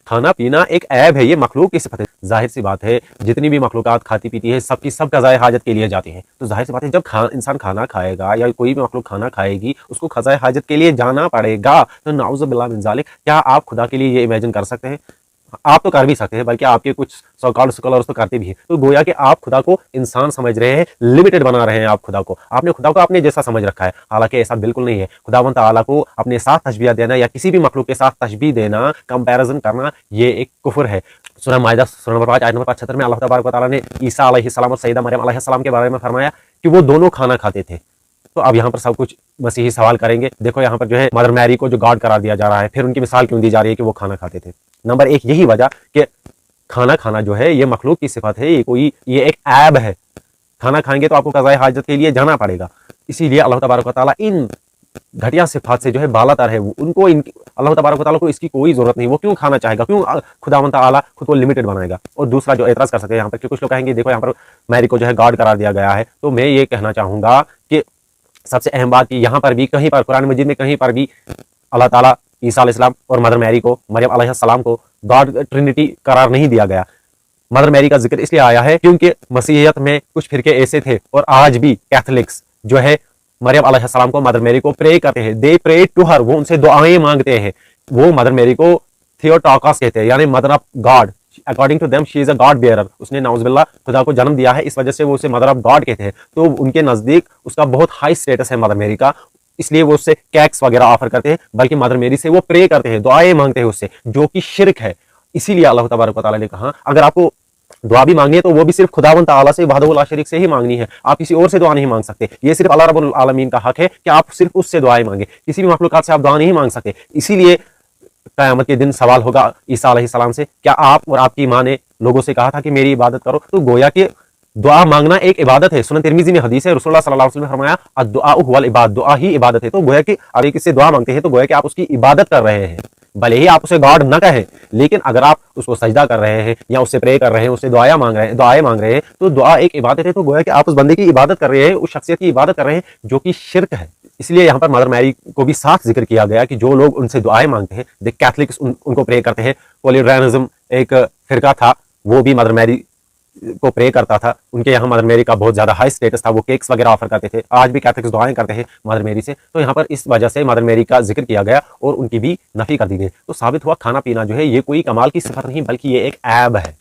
खाना पीना एक ऐब है, ये मखलूक की सिफत है। जाहिर सी बात है जितनी भी मखलूकात खाती पीती है सबकी सब क़ज़ाए हाजत के लिए जाती है। तो जाहिर सी बात है जब इंसान खाना खाएगा या कोई भी मखलूक खाना खाएगी उसको क़ज़ाए हाजत के लिए जाना पड़ेगा। तो नाउज़ु बिल्लाह मिन ज़ालिक, क्या आप खुदा के लिए ये इमेजिन कर सकते हैं? आप तो कर भी सकते हैं, बल्कि आपके कुछ सो-कॉल्ड स्कॉलर्स तो करते भी हैं। तो गोया कि आप खुदा को इंसान समझ रहे हैं, लिमिटेड बना रहे हैं आप खुदा को। आपने खुदा को अपने जैसा समझ रखा है, हालांकि ऐसा बिल्कुल नहीं है। खुदावंद ताला को अपने साथ तशबीह देना या किसी भी मखलूक के साथ तशबीह देना, कंपैरिजन करना, ये एक कुफ्र है। सूरह माइदा सूरह नंबर 5 आयत नंबर 75 में अल्लाह तबारक व तआला ने ईसा अलैहिस्सलाम और सैयदा मरियम अलैहिस्सलाम के बारे में फरमाया कि वो दोनों खाना खाते थे। तो अब यहाँ पर सब कुछ मसीही सवाल करेंगे। देखो यहाँ पर जो है मदर मैरी को जो गॉड करार दिया जा रहा है, फिर उनकी मिसाल क्यों दी जा रही है कि वो खाना खाते थे। नंबर 1 यही वजह कि खाना खाना जो है ये मखलूक की सिफत है, ये एक ऐब है। खाना खाएंगे तो आपको क़ज़ाए हाजत के लिए जाना पड़ेगा। इसीलिए अल्लाह तबारक व तआला इन घटिया सिफात से जो है बालातर है। उनको अल्लाह तबारक व तआला को इसकी कोई जरूरत नहीं। वो क्यों खाना चाहेगा, क्यों खुदावंद ताला खुद को लिमिटेड बनाएगा। और दूसरा जो एतराज कर सकते हैं यहाँ पर कि कुछ लोग कहेंगे देखो यहाँ पर मैरी को जो है गॉड करार दिया गया है। तो मैं ये कहना चाहूंगा कि सबसे अहम बात कि यहाँ पर भी कहीं पर कुरान मजीद में कहीं पर भी अल्लाह ताला ईसा अलैहिस्सलाम और मदर मैरी को, मरियम अलैहिस्सलाम को गॉड ट्रिनिटी करार नहीं दिया गया। मदर मैरी का जिक्र इसलिए आया है क्योंकि मसीहियत में कुछ फिरके ऐसे थे और आज भी कैथलिक्स जो है मरियम अलैहिस्सलाम को, मदर मैरी को प्रे करते हैं। दे प्रे टू हर, वो उनसे दुआएं मांगते हैं। वो मदर मैरी को थियोटोकस कहते हैं, यानी mother of God. According to them she is a God bearer. उसने नाउज़ुबिल्लाह खुदा को जन्म दिया है, इस वजह से वो उसे मदर ऑफ गॉड कहते हैं। तो उनके नजदीक उसका बहुत हाई स्टेटस है मदर मैरी का, इसलिए वो उससे कैक्स वगैरह ऑफर करते हैं। बल्कि मदर मैरी से वो प्रे करते हैं, दुआएं मांगते हैं उससे, जो कि शिरक है। इसीलिए अल्लाह तबारक व तआला ने कहा अगर आपको दुआ भी मांगनी है तो वो भी सिर्फ खुदावंद ताला से वहदहु ला शरीक से ही मांगनी है। आप किसी और से दुआ नहीं मांग सकते। ये सिर्फ अल्लाह रब्बुल आलमीन का हक है कि आप सिर्फ उससे दुआएं मांगे, किसी भी मखलूकात से आप दुआ नहीं मांग सकते। इसीलिए क़यामत के दिन सवाल होगा ईसा अलैहिस्सलाम से, क्या आप और आपकी माँ ने लोगों से कहा था कि मेरी इबादत करो? तो गोया कि दुआ मांगना एक इबादत है। सुनन तिरमिज़ी में हदीस है, रसूलुल्लाह सल्लल्लाहु अलैहि वसल्लम ने फरमाया अद्दुआ हुवल इबादत, दुआ ही इबादत है। तो गोया कि आप किससे दुआ मांगते हैं तो गोया कि आप उसकी इबादत कर रहे हैं, भले ही आप उसे गॉड न कहें, लेकिन अगर आप उसको सजदा कर रहे हैं या उससे प्रे कर रहे हैं, उससे दुआएं मांग रहे हैं तो दुआ एक इबादत है। तो गोया कि आप उस बंदे की इबादत कर रहे हैं, उस शख्सियत की इबादत कर रहे हैं जो कि शिरक है। इसलिए यहाँ पर मदर मैरी को भी साथ जिक्र किया गया कि जो लोग उनसे दुआएं मांगते हैं, द कैथलिक्स उनको प्रे करते हैं। पॉलिरानिज्म एक फिरका था, वो भी मदर मैरी को प्रे करता था। उनके यहाँ मदर मैरी का बहुत ज्यादा हाई स्टेटस था, वो केक्स वगैरह ऑफर करते थे। आज भी कैथलिक्स दुआएं करते हैं मदर मैरी से। तो यहाँ पर इस वजह से मदर मैरी का जिक्र किया गया और उनकी भी नफी कर दी गई। तो साबित हुआ खाना पीना जो है ये कोई कमाल की सिफत नहीं, बल्कि ये एक ऐब है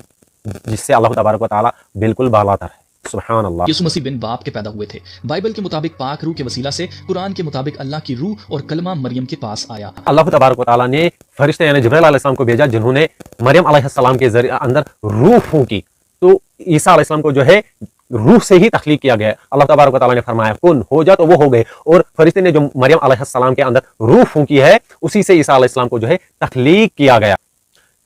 जिससे अल्लाह तबारक व तआला बिल्कुल बालातर है। सुभान अल्लाह।
यीशु मसीह बिन बाप के पैदा हुए थे। बाइबल के मुताबिक पाक रूह के वसीला से, कुरान के मुताबिक अल्लाह की रूह और कलमा मरियम के पास आया।
अल्लाह तबारक व तआला ने फरिश्ते यानी जिब्राइल अलैहिस्सलाम को भेजा, जिन्होंने मरियम अलैहिस्सलाम के जरिए अंदर रूह फूंकी। तो ईसा अलैहिस्सलाम को जो है रूह से ही तख्लीक किया गया। अल्लाह तबारक व तआला ने फरमाया कुन हो जा, तो वो हो गए। और फरिश्ते ने जो मरियम अलैहिस्सलाम के अंदर रूह फूंकी है, उसी से ईसा अलैहिस्सलाम को जो है तख्लीक किया गया।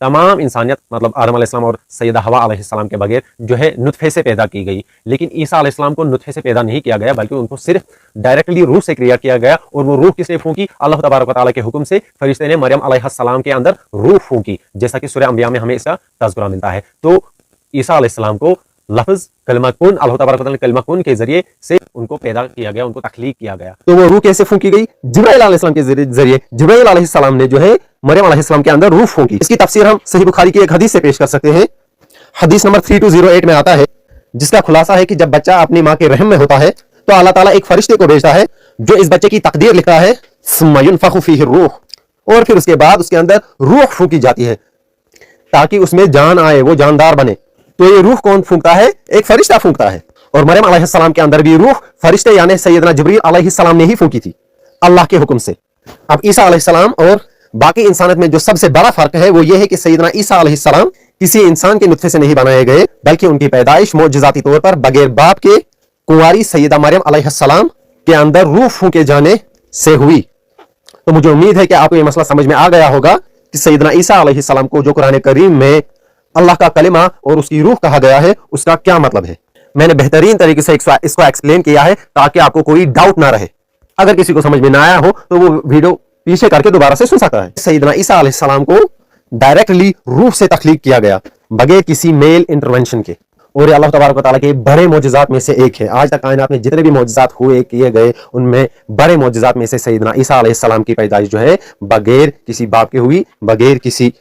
तमाम इंसानियत मतलब आदम अलैहिस्सलाम और सैयदा हवा अलैहिस्सलाम के बगैर जो है नुतफे से पैदा की गई, लेकिन ईसा अलैहिस्सलाम को नुतफे से पैदा नहीं किया गया, बल्कि उनको सिर्फ डायरेक्टली रूह से क्रिएट किया गया। और वो रूह किसने फूंकी? अल्लाह तबारक व तआला के हुक्म से फरिश्ते ने मरियम अलैहिस्सलाम के अंदर रूह फूंकी, जैसा कि सूरह अंबिया में हमें इसका तज़किरा मिलता है। तो ईसा अलैहिस्सलाम को लफ्ज़ कलमा कुन, अल्लाह तबारक व तआला ने कलमा कुन के जरिए से उनको पैदा किया गया, उनको तख्लीक किया गया। तो वो रूह कैसे फूंकी गई? जिब्राइल अलैहिस्सलाम के जरिए जिब्राइल अलैहिस्सलाम ने जो है मरियम अलैहिस्सलाम के अंदर रूह फूंकी। इसकी तफसीर हम सही बुखारी की एक हदीस से पेश कर सकते हैं। हदीस नंबर 3208 में आता है, जिसका खुलासा है कि जब बच्चा अपनी माँ के रहम में होता है तो अल्लाह ताला एक फरिश्ते को भेजता है जो इस बच्चे की तकदीर लिखता है, सुम्मा युनफखु फीहि रूह, और फिर उसके बाद उसके अंदर रूह फूंकी जाती है ताकि उसमें जान आए, वो जानदार बने। तो ये रूह कौन फूंकता है? एक फरिश्ता फूंकता है। और मरियम अलैहिस्सलाम के अंदर भी रूह फरिश्ते यानी सैयदना जिब्रील अलैहिस्सलाम ने ही फूंकी थी अल्लाह के हुक्म से। अब ईसा अलैहिस्सलाम और बाकी इंसानियत में जो सबसे बड़ा फर्क है वो ये है कि सैयदना ईसा अलैहिस्सलाम किसी इंसान के नुत्फे से नहीं बनाए गए, बल्कि उनकी पैदाइश मौजज़ाती तौर पर बगैर बाप के कुंवारी सैयदा मरियम अलैहिस्सलाम के अंदर रूह फूंके जाने से हुई। तो मुझे उम्मीद है कि आपको यह मसला समझ में आ गया होगा कि सैयदना ईसा अलैहिस्सलाम को जो कुरान करीम में अल्लाह का कलिमा और उसकी रूह कहा गया है उसका क्या मतलब है। मैंने बेहतरीन तरीके से इसको एक्सप्लेन किया है ताकि आपको कोई डाउट ना रहे। अगर किसी को समझ में ना आया हो तो वो वीडियो पीछे करके दोबारा से सुन सकता है। सैयदना ईसा अलैहिस्सलाम को डायरेक्टली रूह से तख्लीक किया गया बगैर किसी मेल इंटरवेंशन के। और ये अल्लाह तबारक व तआला के बड़े मोजज़ात में से एक है। आज तक कायनात में जितने भी मोजज़ात हुए किए गए उनमें बड़े मोजज़ात में से सैयदना ईसा अलैहिस्सलाम की पैदाइश जो है बगैर किसी बाप के हुई, बगैर किसी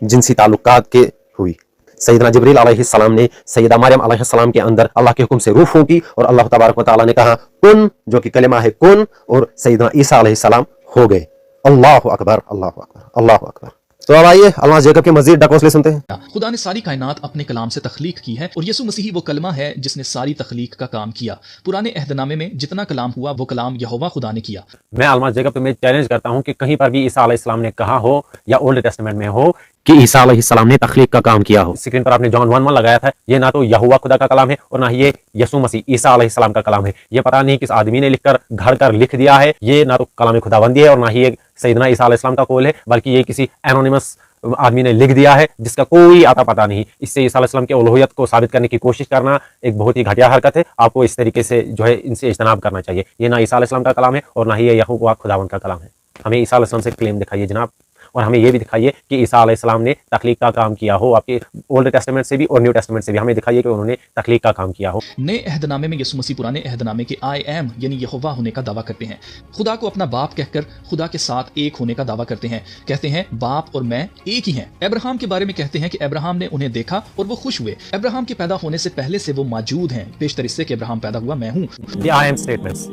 जिनसी ताल्लुकात के हुई। सैयदना जिब्रील अलैहिस्सलाम ने सैयदा मरियम अलैहिस्सलाम के अंदर अल्लाह के हुक्म से रूह फूंकी और अल्लाह तबारक व तआला ने कहा कुन, जो कि कलिमा है कुन, और सैयदना ईसा अलैहिस्सलाम हो गए। अल्लाहु अकबर, अल्लाहु अकबर, अल्लाहु अकबर। तो अब आइए अल्मास जैकब के मजीद डकौसले सुनते हैं।
खुदा ने सारी कायनात अपने कलाम से तख्लीक की है और यसु मसीह वो कलमा है जिसने सारी तख्लीक का काम किया। पुराने अहदनामे में जितना कलाम हुआ वो कलाम यहोवा खुदा ने किया।
मैं अल्मास जैकब तुम्हें चैलेंज करता हूं कि कहीं पर भी ईसा अलैहिस्सलाम ने कहा हो या ओल्ड टेस्टामेंट में हो कि ईसा अलैहिस्सलाम ने तख्लीक का काम किया हो। स्क्रीन पर आपने जॉन 1:1 लगाया था। ये ना तो यहोवा खुदा का कलाम है और ना ही ये यसु मसीह ईसा अलैहिस्सलाम का कलाम है। ये पता नहीं किस आदमी ने लिखकर घड़ कर लिख दिया है। ये ना तो कलाम खुदाबंदी है और ना ही ये सैयदना ईसा अलैहिस्सलाम का कौल है, बल्कि ये किसी एनोनिमस आदमी ने लिख दिया है जिसका कोई आता पता नहीं। इससे ईसा अलैहिस्सलाम के उलूहियत को साबित करने की कोशिश करना एक बहुत ही घटिया हरकत है। आपको इस तरीके से जो है इनसे इज्तनाब करना चाहिए। ये ना ईसा अलैहिस्सलाम का कलाम है और ना ही ये यहोवा खुदावंद का कलाम है। हमें ईसा अलैहिस्सलाम से क्लेम दिखाइए जनाब, और हमें ये भी दिखाइए कि ईसा अलैहिस्सलाम ने तख्लीक का काम किया हो। आपके ओल्ड टेस्टामेंट से भी और न्यू टेस्टामेंट से भी हमें दिखाइए कि उन्होंने तख्लीक का काम किया हो।
नए अहदनामे में यसु मसीह पुराने अहदनामे के आई एम यानी यहोवा होने का दावा करते हैं। खुदा को अपना बाप कहकर खुदा के साथ एक होने का दावा करते हैं। कहते हैं बाप और मैं एक ही हैं। अब्राहम के बारे में कहते हैं कि अब्राहम ने उन्हें देखा और वो खुश हुए। अब्राहम के पैदा होने से पहले से वो मौजूद हैं, पेशतर इससे कि अब्राहम पैदा हुआ मैं हूँ।
आई एम स्टेटमेंट्स,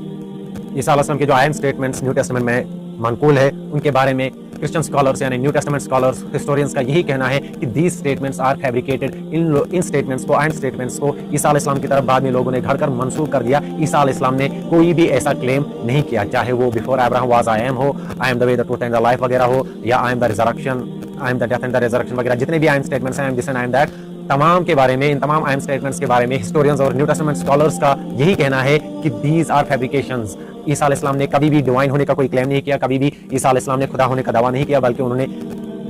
ईसा अलैहिस्सलाम के जो I am statements New Testament में मनकूल है, उनके बारे में क्रिश्चियन स्कॉलर्स यानी न्यू टेस्टामेंट स्कॉलर्स, हिस्टोरियंस का यही कहना है कि दीज स्टेटमेंट्स आर फैब्रिकेटेड। इन स्टेटमेंट्स को, आई एम स्टेटमेंट्स को ईसा अलैहिस्सलाम की तरफ बाद में लोगों ने घड़कर मंसूब कर दिया। ईसा अलैहिस्सलाम ने कोई भी ऐसा क्लेम नहीं किया, चाहे वो before Abraham was I am हो, I am the way the truth and the life वगैरह हो, या I am the resurrection, I am the death and the resurrection वगैरह, जितने भी आई एम स्टेटमेंट्स हैं, I am this and I am that, तमाम के बारे में, इन तमाम आई एम स्टेटमेंट्स के बारे में हिस्टोरियंस और न्यू टेस्टामेंट स्कॉलर्स का यही कहना है कि दीज आर फैब्रिकेशंस। ईसा अलैहिस्सलाम ने कभी भी डिवाइन होने का कोई क्लेम नहीं किया, कभी भी ईसा अलैहिस्सलाम ने खुदा होने का दावा नहीं किया, बल्कि उन्होंने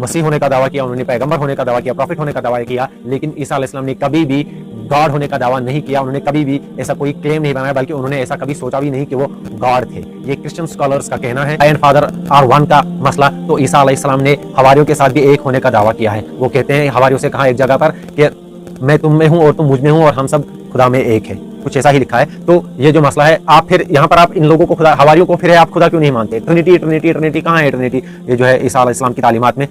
मसीह होने का दावा किया, उन्होंने पैगंबर होने का दावा किया, प्रॉफिट होने का दावा किया। लेकिन ईसा अलैहिस्सलाम ने कभी भी गॉड होने का दावा नहीं किया, उन्होंने कभी भी ऐसा कोई क्लेम नहीं बनाया, बल्कि उन्होंने ऐसा कभी सोचा भी नहीं कि वो गॉड थे। ये क्रिश्चियन स्कॉलर्स का कहना है। एंड फादर आर वन का मसला, तो ईसा अलैहिस्सलाम ने हवारियों के साथ भी एक होने का दावा किया है। वो कहते हैं, हवारियों से कहा एक जगह पर कि मैं तुम में हूं और तुम मुझ में हूं और हम सब खुदा में एक है, कुछ ऐसा ही लिखा है। तो ये जो मसला है, आप फिर यहाँ पर आप इन लोगों को खुदा, हवारियों को फिर आप खुदा क्यों नहीं मानते? ट्रिनिटी ट्रिनिटी ट्रिनिटी कहाँ है? ट्रिनिटी ये जो है ईसा अलैहिस्सलाम की तालीमात में,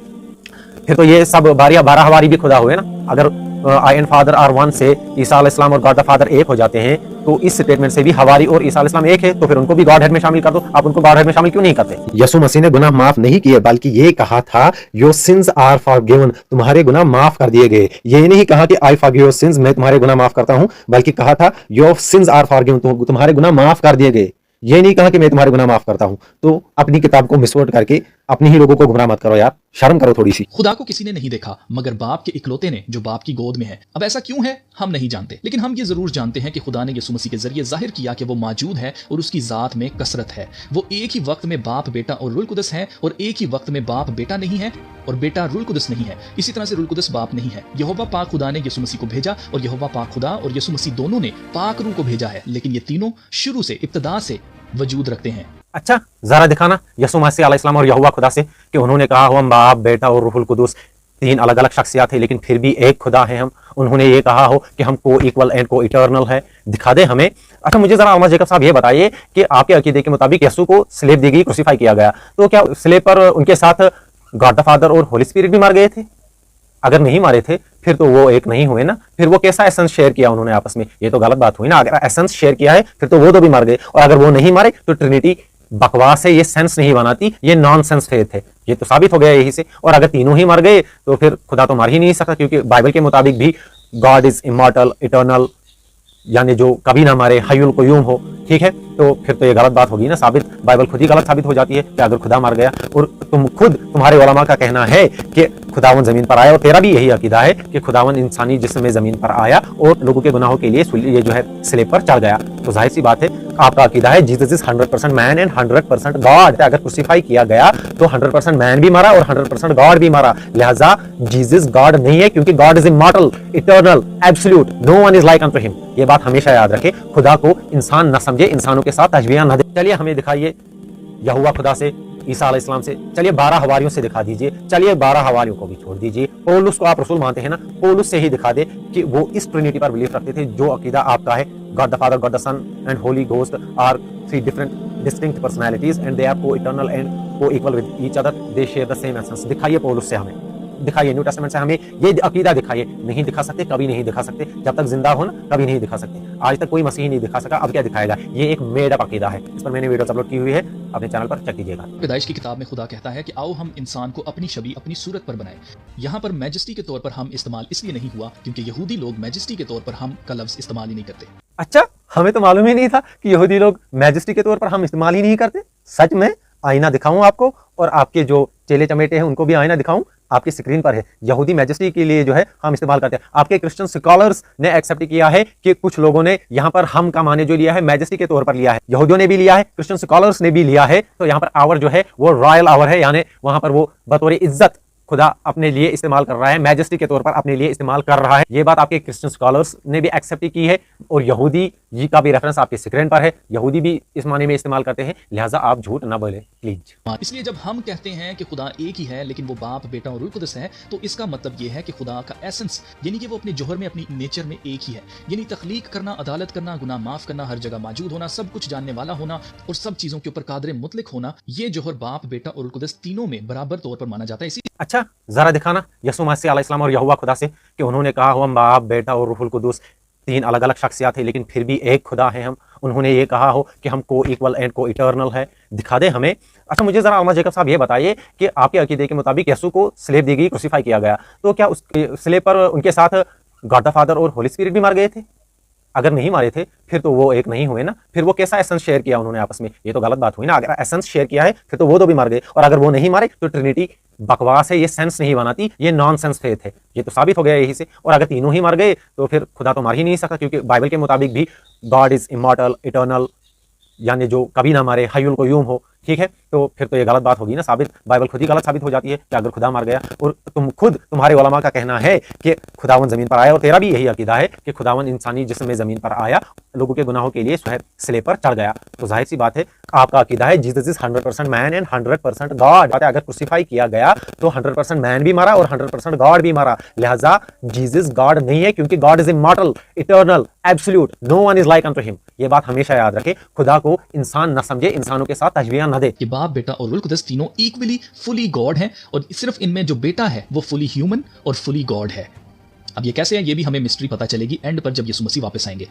फिर तो ये सब 12 हवारी भी खुदा हुए ना। अगर आई एंड फादर आर वन से ईसा अलैहिस्सलाम और गॉड द फादर एक हो जाते हैं, तो इस स्टेटमेंट से भी हवारी और ईसा अलैहिस्सलाम एक है, तो फिर उनको भी गॉड हेड में शामिल कर दो। आप उनको गॉड हेड में शामिल क्यों नहीं करते? यसु मसीह ने गुनाह माफ नहीं किए, बल्कि ये कहा था योर सिंस आर फॉरगिवन, तुम्हारे गुनाह माफ कर दिए गए। ये नहीं कहा कि आई फॉरगिव योर सिंस, मैं तुम्हारे गुनाह माफ करता हूं, बल्कि कहा था योर सिंस आर फॉरगिवन, तुम्हारे गुनाह माफ कर दिए गए। ये नहीं कहा कि मैं तुम्हारे गुनाह माफ करता हूं। तो अपनी किताब को मिसवर्ड करके अपने ही लोगों को गुमराह मत करो यार, शर्म करो थोड़ी सी।
खुदा को किसी ने नहीं देखा मगर बाप के इकलौते ने जो बाप की गोद में है। अब ऐसा क्यों है हम नहीं जानते, लेकिन हम ये जरूर जानते हैं कि खुदा ने यीशु मसीह के जरिए जाहिर किया कि वो मौजूद है और उसकी जात में कसरत है। वो एक ही वक्त में बाप, बेटा और रूल कुदस है, और एक ही वक्त में बाप बेटा नहीं है और बेटा रूल कुदस नहीं है। इसी तरह से रूल कुदस बाप नहीं है। यहोवा पाक खुदा ने यीशु मसीह को भेजा और यहोवा पाक खुदा और यीशु मसीह दोनों ने पाक रूह को भेजा है, लेकिन ये तीनों शुरू से, इब्तिदा से वजूद रखते हैं।
अच्छा, जरा दिखाना यीशु मसीह अलैहिस्सलाम और यहोवा खुदा से कि उन्होंने कहा हम बाप, बेटा और रूहुल कुदूस तीन अलग अलग शख्सियत है, लेकिन फिर भी एक खुदा है हम। उन्होंने ये कहा हो कि हम को इक्वल एंड को इटर्नल है, दिखा दे हमें। अच्छा, मुझे जरा अल्मास जैकब साहब ये बताइए कि आपके अकीदे के मुताबिक यीशु को स्लेब दी गई, क्रूसीफाई किया गया, तो क्या स्लेब पर उनके साथ गॉड द फादर और होली स्पिरिट भी मार गए थे? अगर नहीं मारे थे फिर तो वो एक नहीं हुए ना। फिर वो कैसा एसेंस शेयर किया उन्होंने आपस में? ये तो गलत बात हुई ना। अगर एसेंस शेयर किया है फिर तो वो तो भी मर गए, और अगर वो नहीं मारे तो ट्रिनिटी बकवास है, ये सेंस नहीं बनाती, ये नॉन सेंस फेथ है। ये तो साबित हो गया यही से। और अगर तीनों ही मर गए तो फिर खुदा तो मर ही नहीं सकता, क्योंकि बाइबल के मुताबिक भी गॉड इज इमॉर्टल, इटर्नल, यानी जो कभी ना मरे, हयुल क़य्यूम हो। ठीक है, तो फिर तो ये गलत बात होगी ना साबित। बाइबल खुद ही गलत साबित हो जाती है कि अगर खुदा मर गया। और तुम्हारे उलमा का कहना है कि खुदावन जमीन पर आया, और तेरा भी यही अकीदा है कि खुदावन इंसानी जिस्म में जमीन पर आया और लोगों के गुनाहों के लिए ये जो है स्लेब पर चढ़ गया। तो जाहिर सी बात है आपका अकीदा है Jesus is 100% man and 100% God. अगर क्रूसीफाई किया गया तो 100% मैन भी मरा और 100% गॉड भी मरा, लिहाजा जीसस गॉड नहीं है, क्योंकि God is immortal, eternal, absolute, no one is like unto him. ये बात हमेशा याद रखें। खुदा को इंसान न समझे, इंसानों के साथ तशबीह न दे। चलिए हमें दिखाइए यहोवा खुदा से ईसा अलैहिस्सलाम से, चलिए 12 हवारियों से दिखा दीजिए, चलिए 12 हवारियों को भी छोड़ दीजिए, पौलुस को आप रसूल मानते हैं ना, पौलुस से ही दिखा दे कि वो इस ट्रिनिटी पर बिलीव रखते थे जो अकीदा आपका है। God the father, God the son and holy ghost are 3 different distinct personalities and they are co eternal and co equal with each other, they share the same essence. दिखाइए पौलुस से, हमें दिखाइए, न्यू टेस्टामेंट से हमें ये अकीदा दिखाइए। नहीं दिखा सकते, कभी नहीं दिखा सकते, जब तक जिंदा हो ना कभी नहीं दिखा सकते। आज तक कोई मसीही नहीं दिखा सका, अब क्या दिखाएगा? ये एक मेड अप अकीदा है। इस पर मैंने वीडियो अपलोड की हुई है, अपने चैनल पर चेक कीजिएगा।
पैदाइश की किताब में खुदा कहता है कि आओ हम इंसान को अपनी छवि, अपनी सूरत पर बनाएं। यहाँ पर मैजेस्टी के तौर पर हम इस्तेमाल इसलिए नहीं हुआ क्योंकि यहूदी लोग मैजेस्टी के तौर पर हम का लफ्ज इस्तेमाल ही नहीं करते।
अच्छा, हमें तो मालूम ही नहीं था कि यहूदी लोग मैजेस्टी के तौर पर हम इस्तेमाल ही नहीं करते। सच में आईना दिखाऊं आपको, और आपके जो चेले चमेटे हैं उनको भी आईना दिखाऊं, आपकी स्क्रीन पर है। यहूदी मैजेस्टी के लिए जो है हम इस्तेमाल करते हैं। आपके क्रिश्चियन स्कॉलर्स ने एक्सेप्ट किया है कि कुछ लोगों ने यहाँ पर हम का माने जो लिया है मैजेस्टी के तौर पर लिया है, यहूदियों ने भी लिया है, क्रिश्चियन स्कॉलर्स ने भी लिया है। तो यहाँ पर आवर जो है वो रॉयल आवर है, यानी वहां पर वो बतौर इज्जत खुदा अपने लिए इस्तेमाल कर रहा है, मैजेस्टी के तौर पर अपने लिए इस्तेमाल कर रहा है। ये बात आपके क्रिश्चियन स्कॉलर्स ने भी एक्सेप्ट की है, और यहूदी जी का भी रेफरेंस आपके स्क्रीन पर है। यहूदी भी इस माने में इस्तेमाल करते हैं, लिहाजा आप झूठ ना बोले प्लीज।
इसलिए जब हम कहते हैं कि खुदा एक ही है लेकिन वो बाप, बेटा और रूह कुदस है, तो इसका मतलब ये है कि खुदा का एसेंस यानी कि वो अपने जौहर में, अपनी नेचर में एक ही है। यानी तख्लीक करना, अदालत करना, गुनाह माफ करना, हर जगह मौजूद होना, सब कुछ जानने वाला होना और सब चीजों के ऊपर कादर मुतलक होना, ये जौहर बाप, बेटा और रूह कुदस तीनों में बराबर तौर पर माना जाता है। इसी
अच्छा, जरा दिखाना यसू मसीह अलैहिस्सलाम और यहोवा खुदा से कि उन्होंने कहा हुआ बाप, बेटा और रूहुल कुदूस 3 अलग अलग शख्सियात है लेकिन फिर भी एक खुदा है हम। उन्होंने ये कहा हो कि हम को इक्वल एंड को इटर्नल है, दिखा दे हमें। अच्छा, मुझे जरा अल्मा जैकब साहब ये बताइए कि आपके अकीदे के मुताबिक यसू को स्लेब दी गई, क्रूसीफाई किया गया, तो क्या उस स्लेब पर उनके साथ गॉड द फादर और होली स्पिरिट भी मार गए थे? अगर नहीं मारे थे फिर तो वो एक नहीं हुए ना। फिर वो कैसा एसेंस शेयर किया उन्होंने आपस में? ये तो गलत बात हुई ना। अगर एसेंस शेयर किया है फिर तो वो दो भी मार गए, और अगर वो नहीं मारे तो ट्रिनिटी बकवास है, ये सेंस नहीं बनाती, ये नॉन सेंस फेथ है। ये तो साबित हो गया यही से। और अगर तीनों ही मर गए तो फिर खुदा तो मार ही नहीं सकता, क्योंकि बाइबल के मुताबिक भी गॉड इज इमॉर्टल, इटर्नल, यानी जो कभी ना मारे, हयुल क़य्यूम हो। ठीक है, तो फिर तो ये गलत बात होगी ना, साबित बाइबल खुद ही गलत साबित हो जाती है कि अगर खुदा मर गया। और तुम्हारे उलमा का कहना है कि खुदावन जमीन पर आया, और तेरा भी यही अकीदा है कि खुदावन इंसानी जिस्म में जमीन पर आया, लोगों के गुनाहों के लिए स्वयं स्लेब पर चढ़ गया। तो जाहिर सी बात है आपका अकीदा है Jesus is 100% man and 100% God. अगर क्रूसीफाई किया गया तो 100% मैन भी मारा और 100% गॉड भी मारा, लिहाजा जीसस गॉड नहीं है, क्योंकि God is immortal, eternal, absolute, no one is like unto him. ये बात हमेशा याद रखें, खुदा को इंसान न समझे, इंसानों के साथ तशबीह न दे।
कि बाप, बेटा और रूह कुदस तीनों इक्वली फुली गॉड हैं, और सिर्फ इनमें जो बेटा है वो फुली ह्यूमन और फुली गॉड है। अब ये कैसे है ये भी हमें मिस्ट्री पता चलेगी एंड पर, जब यीशु मसीह वापस आएंगे।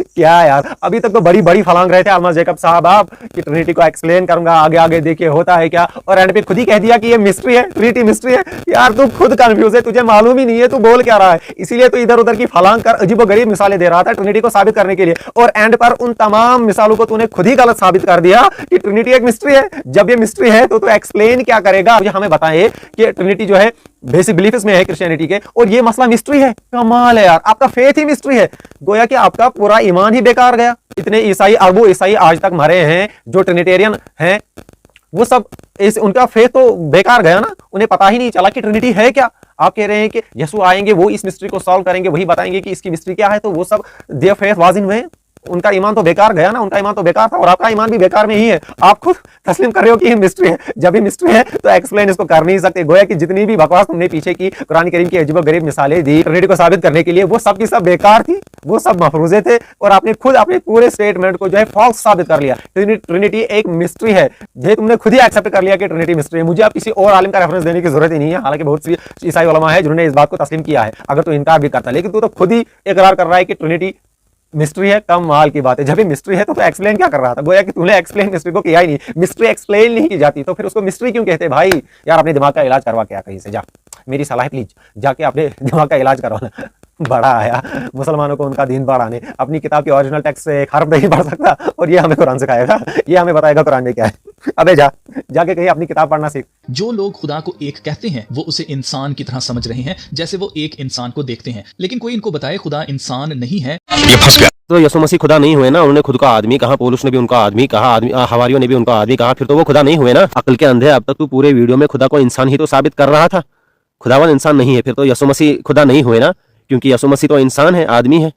क्या यार, अभी तक तो बड़ी बड़ी फलांग रहे थे अल्मा जैकब साहब आप कि ट्रिनिटी को एक्सप्लेन करूंगा, आगे आगे देखिए होता है क्या, और एंड पे खुद ही कह दिया कि ये मिस्ट्री है, ट्रिनिटी मिस्ट्री है। यार तू खुद कंफ्यूज है, तुझे मालूम ही नहीं है तू बोल क्या रहा है, इसीलिए तो इधर उधर की फलांग कर अजीबोगरीब मिसालें दे रहा था ट्रिनिटी को साबित करने के लिए, और एंड पर उन तमाम मिसालों को तूने खुद ही गलत साबित कर दिया कि ट्रिनिटी एक मिस्ट्री है। जब ये मिस्ट्री है तो तू एक्सप्लेन क्या करेगा? मुझे हमें बताएं कि ट्रिनिटी जो है बेसिक बिलीफ इसमें है क्रिश्चियनिटी के, और ये मसला मिस्ट्री है। कमाल है यार, आपका फेथ ही मिस्ट्री है, गोया कि आपका पूरा ईमान ही बेकार गया। इतने ईसाई, अरबों ईसाई आज तक मरे हैं जो ट्रिनिटेरियन हैं, वो सब उनका फेथ तो बेकार गया ना, उन्हें पता ही नहीं चला कि ट्रिनिटी है क्या। आप कह रहे हैं कि यीशु आएंगे, वो इस मिस्ट्री को सॉल्व करेंगे, वही बताएंगे कि इसकी मिस्ट्री क्या है, तो वो सब their faith was in when. उनका ईमान तो बेकार गया ना, उनका ईमान तो बेकार था, और आपका ईमान भी बेकार में ही है। आप खुद तस्लीम कर रहे हो कि ये मिस्ट्री है, जब ये मिस्ट्री है तो एक्सप्लेन इसको कर नहीं सकते। गोया कि जितनी भी बकवास तुमने पीछे की कुरान करीम की अजीबोगरीब मिसालें दी ट्रिनिटी को साबित करने के लिए, वो सब की सब बेकार थी, वो सब मफरूजे थे, और आपने खुद अपने पूरे स्टेटमेंट को जो है फॉल्स साबित कर लिया। ट्रिनिटी एक मिस्ट्री है, ये तुमने खुद ही एक्सेप्ट कर लिया कि ट्रिनिटी मिस्ट्री है। मुझे आप किसी और आलिम का रेफरेंस देने की जरूरत ही नहीं है, हालांकि बहुत सी ईसाई उलमा है जिन्होंने इस बात को तस्लीम किया है, अगर तो इनकार भी करता, लेकिन तू तो खुद ही इकरार कर रहा है कि ट्रिनिटी मिस्ट्री है। कम माल की बात है, जब ये मिस्ट्री है तो एक्सप्लेन क्या कर रहा था? गोया कि तूने एक्सप्लेन मिस्ट्री को किया ही नहीं, मिस्ट्री एक्सप्लेन नहीं की जाती तो फिर उसको मिस्ट्री क्यों कहते? भाई यार, अपने दिमाग का इलाज करवा के आ कहीं से, जा, मेरी सलाह है प्लीज, जाके अपने दिमाग का इलाज करवाना। बड़ा आया मुसलमानों को उनका दीन बढ़ाने, अपनी किताब के ओरिजिनल टेक्स्ट से एक हर्फ नहीं पढ़ सकता, और ये हमें कुरान सिखाएगा, ये हमें बताएगा कुरान में क्या है। अबे जाके कहीं अपनी किताब पढ़ना सीख।
जो लोग खुदा को एक कहते हैं वो उसे इंसान की तरह समझ रहे हैं, जैसे वो एक इंसान को देखते हैं, लेकिन कोई इनको बताए खुदा इंसान नहीं है,
ये फंस गया। तो यसु मसीह खुदा नहीं हुए ना, उन्होंने खुद को आदमी कहा, पौलुस ने भी उनका आदमी कहा, हवारियों ने भी उनका आदमी कहा, फिर तो वो खुदा नहीं हुए ना। अकल के अंधे, अब तक तू पूरे वीडियो में खुदा को इंसान ही तो साबित कर रहा था, खुदावन इंसान नहीं है, फिर तो यसु मसीह खुदा नहीं हुए ना, क्योंकि यसु मसीह तो इंसान है, आदमी है।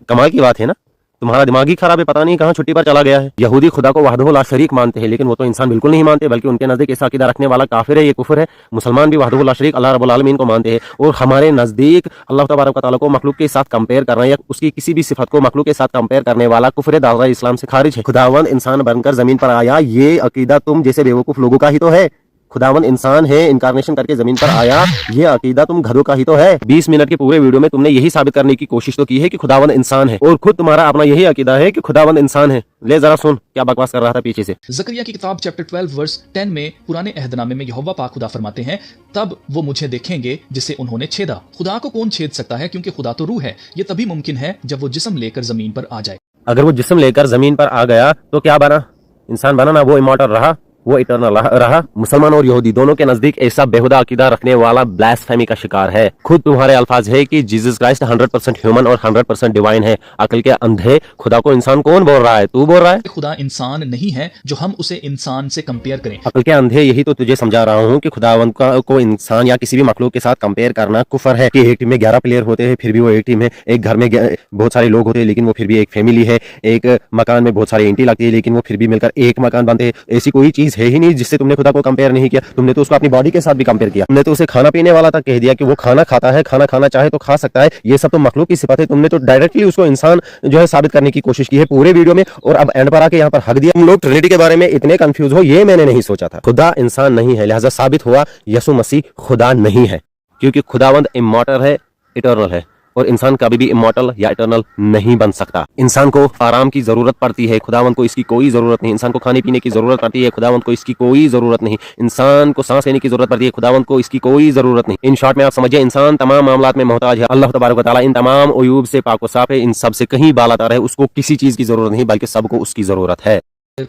कमाल की बात है ना। तुम्हारा दिमाग ही खराब है, पता नहीं कहाँ छुट्टी पर चला गया है। यहूदी खुदा को वहदहु ला शरीक मानते हैं, लेकिन वो तो इंसान बिल्कुल नहीं मानते, बल्कि उनके नजदीक ऐसा अकीदा रखने वाला काफिर है, ये कुफर है। मुसलमान भी वहदहु ला शरीक अल्लाह रब्बुल आलमीन को मानते हैं, और हमारे नजदीक अल्लाह तबारक व तआला को मखलूक के साथ कंपेयर करना या उसकी किसी भी सिफत को मखलूक के साथ कंपेयर करने वाला कुफर दायरा इस्लाम से खारिज है। खुदावंद इंसान बनकर जमीन पर आया, ये अकीदा तुम जैसे बेवकूफ लोगों का ही तो है। खुदावन इंसान है, इनकारनेशन करके जमीन पर आया, ये अकीदा तुम गधों का ही तो है। 20 मिनट के पूरे वीडियो में तुमने यही साबित करने की कोशिश तो की है कि खुदावन इंसान है, और खुद तुम्हारा अपना यही अकीदा है कि खुदावन इंसान है। ले जरा सुन क्या बकवास कर रहा था पीछे से।
जकरिया की किताब चैप्टर 12 वर्स 10 में पुराने अहदनामे में यहोवा पाक खुदा फरमाते हैं, तब वो मुझे देखेंगे जिसे उन्होंने छेदा। खुदा को कौन छेद सकता है, क्योंकि खुदा तो रूह है। ये तभी मुमकिन है जब वो जिस्म लेकर जमीन पर आ जाए।
अगर वो जिस्म लेकर जमीन पर आ गया तो क्या बना? इंसान बना ना, वो इमॉर्टल रहा, वो इटर्नल रहा। मुसलमान और यहूदी दोनों के नजदीक ऐसा बेहुदा अकीदा रखने वाला ब्लास्फेमी का शिकार है। खुद तुम्हारे अल्फाज है कि जीसस क्राइस्ट 100% ह्यूमन और 100% डिवाइन है। अकल के अंधे, खुदा को इंसान कौन बोल रहा है? तू बोल रहा है।
खुदा इंसान नहीं है जो हम उसे इंसान से कंपेयर करें।
अकल के अंधे, यही तो तुझे समझा रहा हूँ कि खुदावंद को इंसान या किसी भी मखलूक के साथ कंपेयर करना कुफर है। कि एक टीम में 11 प्लेयर होते हैं, फिर भी वो एक टीम है। एक घर में बहुत सारे लोग होते हैं, लेकिन वो फिर भी एक फैमिली है। एक मकान में बहुत सारी ईंटें लगती है, लेकिन वो फिर भी मिलकर एक मकान बनते हैं। ऐसी कोई चीज है ही नहीं जिससे तुमने खुदा को कंपेयर नहीं किया। तुमने तो उसको अपनी बॉडी के साथ भी कंपेयर किया। तुमने तो उसे खाना पीने वाला तक कह दिया कि वो खाना खाता है, खाना खाना चाहे तो खा सकता है। ये सब तो मखलूक की सिफत है। तुमने तो डायरेक्टली उसको इंसान जो है साबित करने की कोशिश की है पूरे वीडियो में, और अब एंड पर आके यहाँ पर हक दिया। तुम लोग ट्रिनिटी के बारे में इतने कंफ्यूज हो, ये मैंने नहीं सोचा था। खुदा इंसान नहीं है, लिहाजा साबित हुआ यसु मसीह खुदा नहीं है, क्योंकि खुदावंद इमॉर्टल है, इटर्नल है, और इंसान कभी भी इमॉर्टल या इटर्नल नहीं बन सकता। इंसान को आराम की जरूरत पड़ती है, खुदावंद को इसकी कोई जरूरत नहीं। इंसान को खाने पीने की जरूरत पड़ती है, खुदावंद को इसकी कोई जरूरत नहीं। इंसान को सांस लेने की जरूरत पड़ती है, खुदावंद को इसकी कोई जरूरत नहीं। इन शॉर्ट में आप समझिए, इंसान तमाम मामलात में मोहताज है। अल्लाह तबारक व तआला इन तमाम उयूब से पाक व साफ है, इन सब से कहीं बालातर है। उसको किसी चीज की जरूरत नहीं, बल्कि सबको उसकी जरूरत है।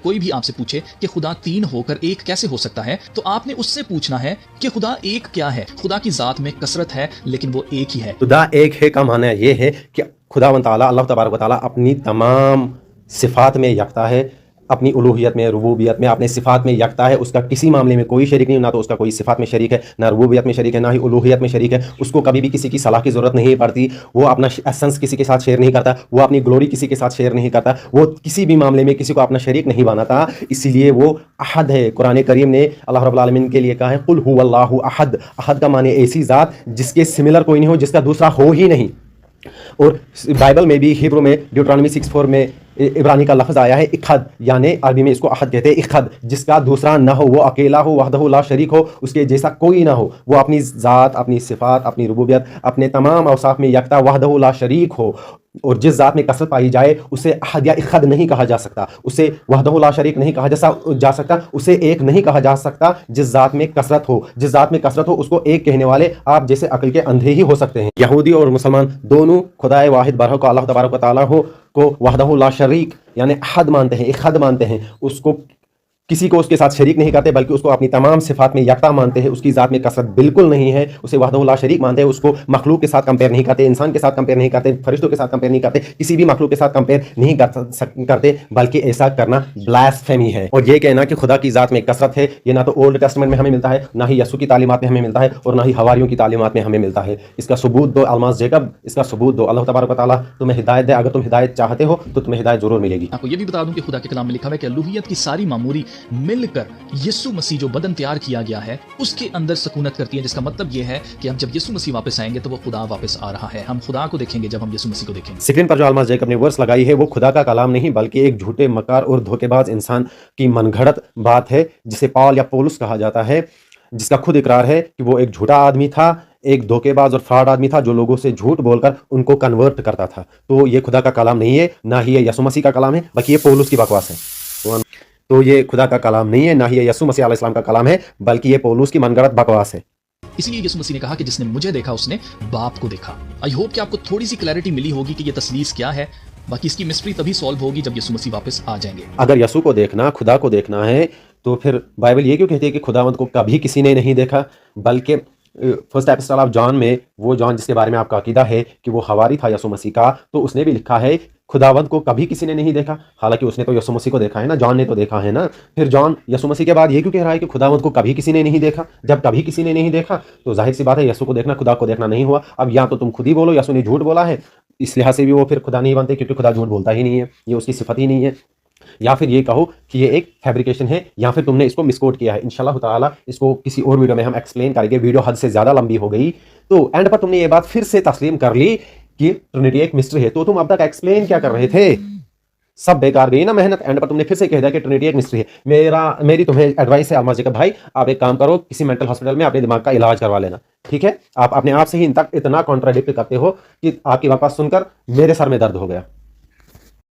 कोई भी आपसे पूछे कि खुदा तीन होकर एक कैसे हो सकता है, तो आपने उससे पूछना है कि खुदा एक क्या है। खुदा की जात में कसरत है, लेकिन वो एक ही है।
खुदा एक है का माना ये है कि खुदावंद ताला अल्लाह तबारक व तआला अपनी तमाम सिफात में यकता है, अपनी उलूहियत में, रुबूबियत में, अपने सिफात में यकता है। उसका किसी मामले में कोई शरीक नहीं, ना तो उसका कोई सिफात में शरीक है, ना रुबूबियत में शरीक है, ना ही उलूहियत में शरीक है। उसको कभी भी किसी की सलाह की ज़रूरत नहीं पड़ती। वो अपना एसेंस किसी के साथ शेयर नहीं करता, वो अपनी ग्लोरी किसी के साथ शेयर नहीं करता, वो किसी भी मामले में किसी को अपना शरीक नहीं बनाता। इसीलिए वो अहद है। कुरान करीम ने अल्लाह रब्बुल आलमीन के लिए कहा है, कुल हुवल्लाहु अहद। अहद का माने ऐसी ज़ात जिसके सिमिलर कोई नहीं हो, जिसका दूसरा हो ही नहीं। और बाइबल में भी हिब्रू में ड्यूटरॉनमी 6:4 में इब्रानी का लफ्ज़ आया है इखद, यानी अरबी में इसको अहद कहते हैं। इखद, जिसका दूसरा ना हो, वो अकेला हो, वहदहु ला शरीक हो, उसके जैसा कोई ना हो, वो अपनी ज़ात, अपनी सिफात, अपनी रुबूबियत, अपने तमाम औसाफ में यकता, वहदहु ला शरीक हो। और जिस ज़ात में कसरत पाई जाए उसे अहद या इखद नहीं कहा जा सकता, उसे वहदहु ला शरीक नहीं कहा जा सकता, उसे एक नहीं कहा जा सकता। जिस ज़ात में कसरत हो, जिस ज़ात में कसरत हो, उसको एक कहने वाले आप जैसे अकल के अंधे ही हो सकते हैं। यहूदी और मुसलमान दोनों खुदाए वाहिद बरहक को अल्लाह तबारक व तआला को वहदहु ला शरीक यानी अहद मानते हैं, इखद मानते हैं। उसको किसी को उसके साथ शरीक नहीं करते, बल्कि उसको अपनी तमाम सिफात में यकता मानते हैं। उसकी ज़ात में कसरत बिल्कुल नहीं है, उसे वहदहु ला शरीक मानते हैं। उसको मखलूक के साथ कंपेयर नहीं करते, इंसान के साथ कंपेयर नहीं करते, फरिश्तों के साथ कंपेयर नहीं करते, किसी भी मखलूक के साथ कंपेयर नहीं करते, बल्कि ऐसा करना ब्लास्फेमी है। और ये कहना कि खुदा की ज़ात में कसरत है, ये ना तो ओल्ड टेस्टमेंट में हमें मिलता है, ना ही यसू की तालीमात में हमें मिलता है, और ना ही हवारियों की तालीमात में हमें मिलता है। इसका सबूत दो अल्मास जेकब, इसका सबूत दो। अल्लाह तबारक व तआला तुम्हें हिदायत दे। अगर तुम हिदायत चाहते हो तो तुम्हें हिदायत जरूर मिलेगी।
आपको ये भी बता दूं कि खुदा के कलाम में लिखा हुआ है कि अलूहियत की सारी मामूरी मिलकर यीशु मसीह जो बदन तैयार किया गया है उसके अंदर सकूनत करती है। जिसका मतलब ये है कि हम जब यीशु मसीह वापस आएंगे तो वो खुदा वापस आ रहा है। हम खुदा को देखेंगे जब हम यीशु मसीह को देखेंगे।
स्क्रीन पर जो अल्मास जेकब ने वर्स लगाई है वो खुदा का कलाम नहीं, बल्कि एक झूठे, मकार और धोखेबाज इंसान की मनगढ़ंत बात है, जिसे पॉल या पौलुस कहा जाता है, जिसका खुद इकरार है कि वो एक झूठा आदमी था, एक धोखेबाज और फ्रॉड आदमी था, जो लोगों से झूठ बोलकर उनको कन्वर्ट करता था। तो ये खुदा का कलाम नहीं है, ना ही ये यीशु मसीह का कलाम है, बल्कि ये पौलुस की बकवास है। तो ये खुदा का कलाम नहीं है, ना ही ये यीशु मसीह अलैहिस्सलाम का कलाम है, बल्कि ये पौलुस की मनगढ़ंत बकवास है।
इसलिए यीशु मसीह ने कहा कि जिसने मुझे देखा उसने बाप को देखा। आई होप कि आपको थोड़ी सी क्लैरिटी मिली होगी कि ये तस्लीस क्या है। बाकी इसकी मिस्ट्री तभी सॉल्व होगी जब यीशु मसीह वापस आ जाएंगे।
अगर यीशु को देखना, खुदा को देखना है, तो फिर बाइबल ये क्यों कहती है कि खुदावंद को कभी किसी ने नहीं देखा? बल्कि फर्स्ट एपिस्टल ऑफ जॉन में, वो जॉन जिसके बारे में आपका अकीदा है कि वो हवारी था यीशु मसीह का, तो उसने भी लिखा है खुदावंद को कभी किसी ने नहीं देखा। हालांकि उसने तो यीशु मसीह को देखा है ना, जॉन ने तो देखा है ना। फिर जॉन यीशु मसीह के बाद ये क्यों कह रहा है कि खुदावंद को कभी किसी ने नहीं देखा? जब कभी किसी ने नहीं देखा तो जाहिर सी बात है यीशु को देखना खुदा को देखना नहीं हुआ। अब या तो तुम खुद ही बोलो यीशु ने झूठ बोला है, इस लिहाज से भी वो फिर खुदा नहीं बनते, क्योंकि खुदा झूठ बोलता ही नहीं है, ये उसकी सिफत ही नहीं है। या फिर ये कहो कि ये एक फैब्रिकेशन है, या फिर तुमने इसको मिसकोट किया है। इंशाल्लाह ताला इसको किसी और वीडियो में हम एक्सप्लेन करेंगे, वीडियो हद से ज़्यादा लंबी हो गई। तो एंड पर तुमने ये बात फिर से तस्लीम कर ली कि ट्रिनिटी एक मिस्ट्री है, तो तुम अब तक एक्सप्लेन क्या कर रहे थे? सब बेकार गई ना मेहनत। एंड पर तुमने फिर से कह दिया कि ट्रिनिटी एक मिस्ट्री है। मेरी तुम्हें एडवाइस है अल्माज जैकब भाई, आप एक काम करो, किसी मेंटल हॉस्पिटल में अपने दिमाग का इलाज करवा लेना, ठीक है? आप अपने आप से ही इतना कॉन्ट्राडिक्ट करते हो कि आपकी बात सुनकर मेरे सर में दर्द हो गया।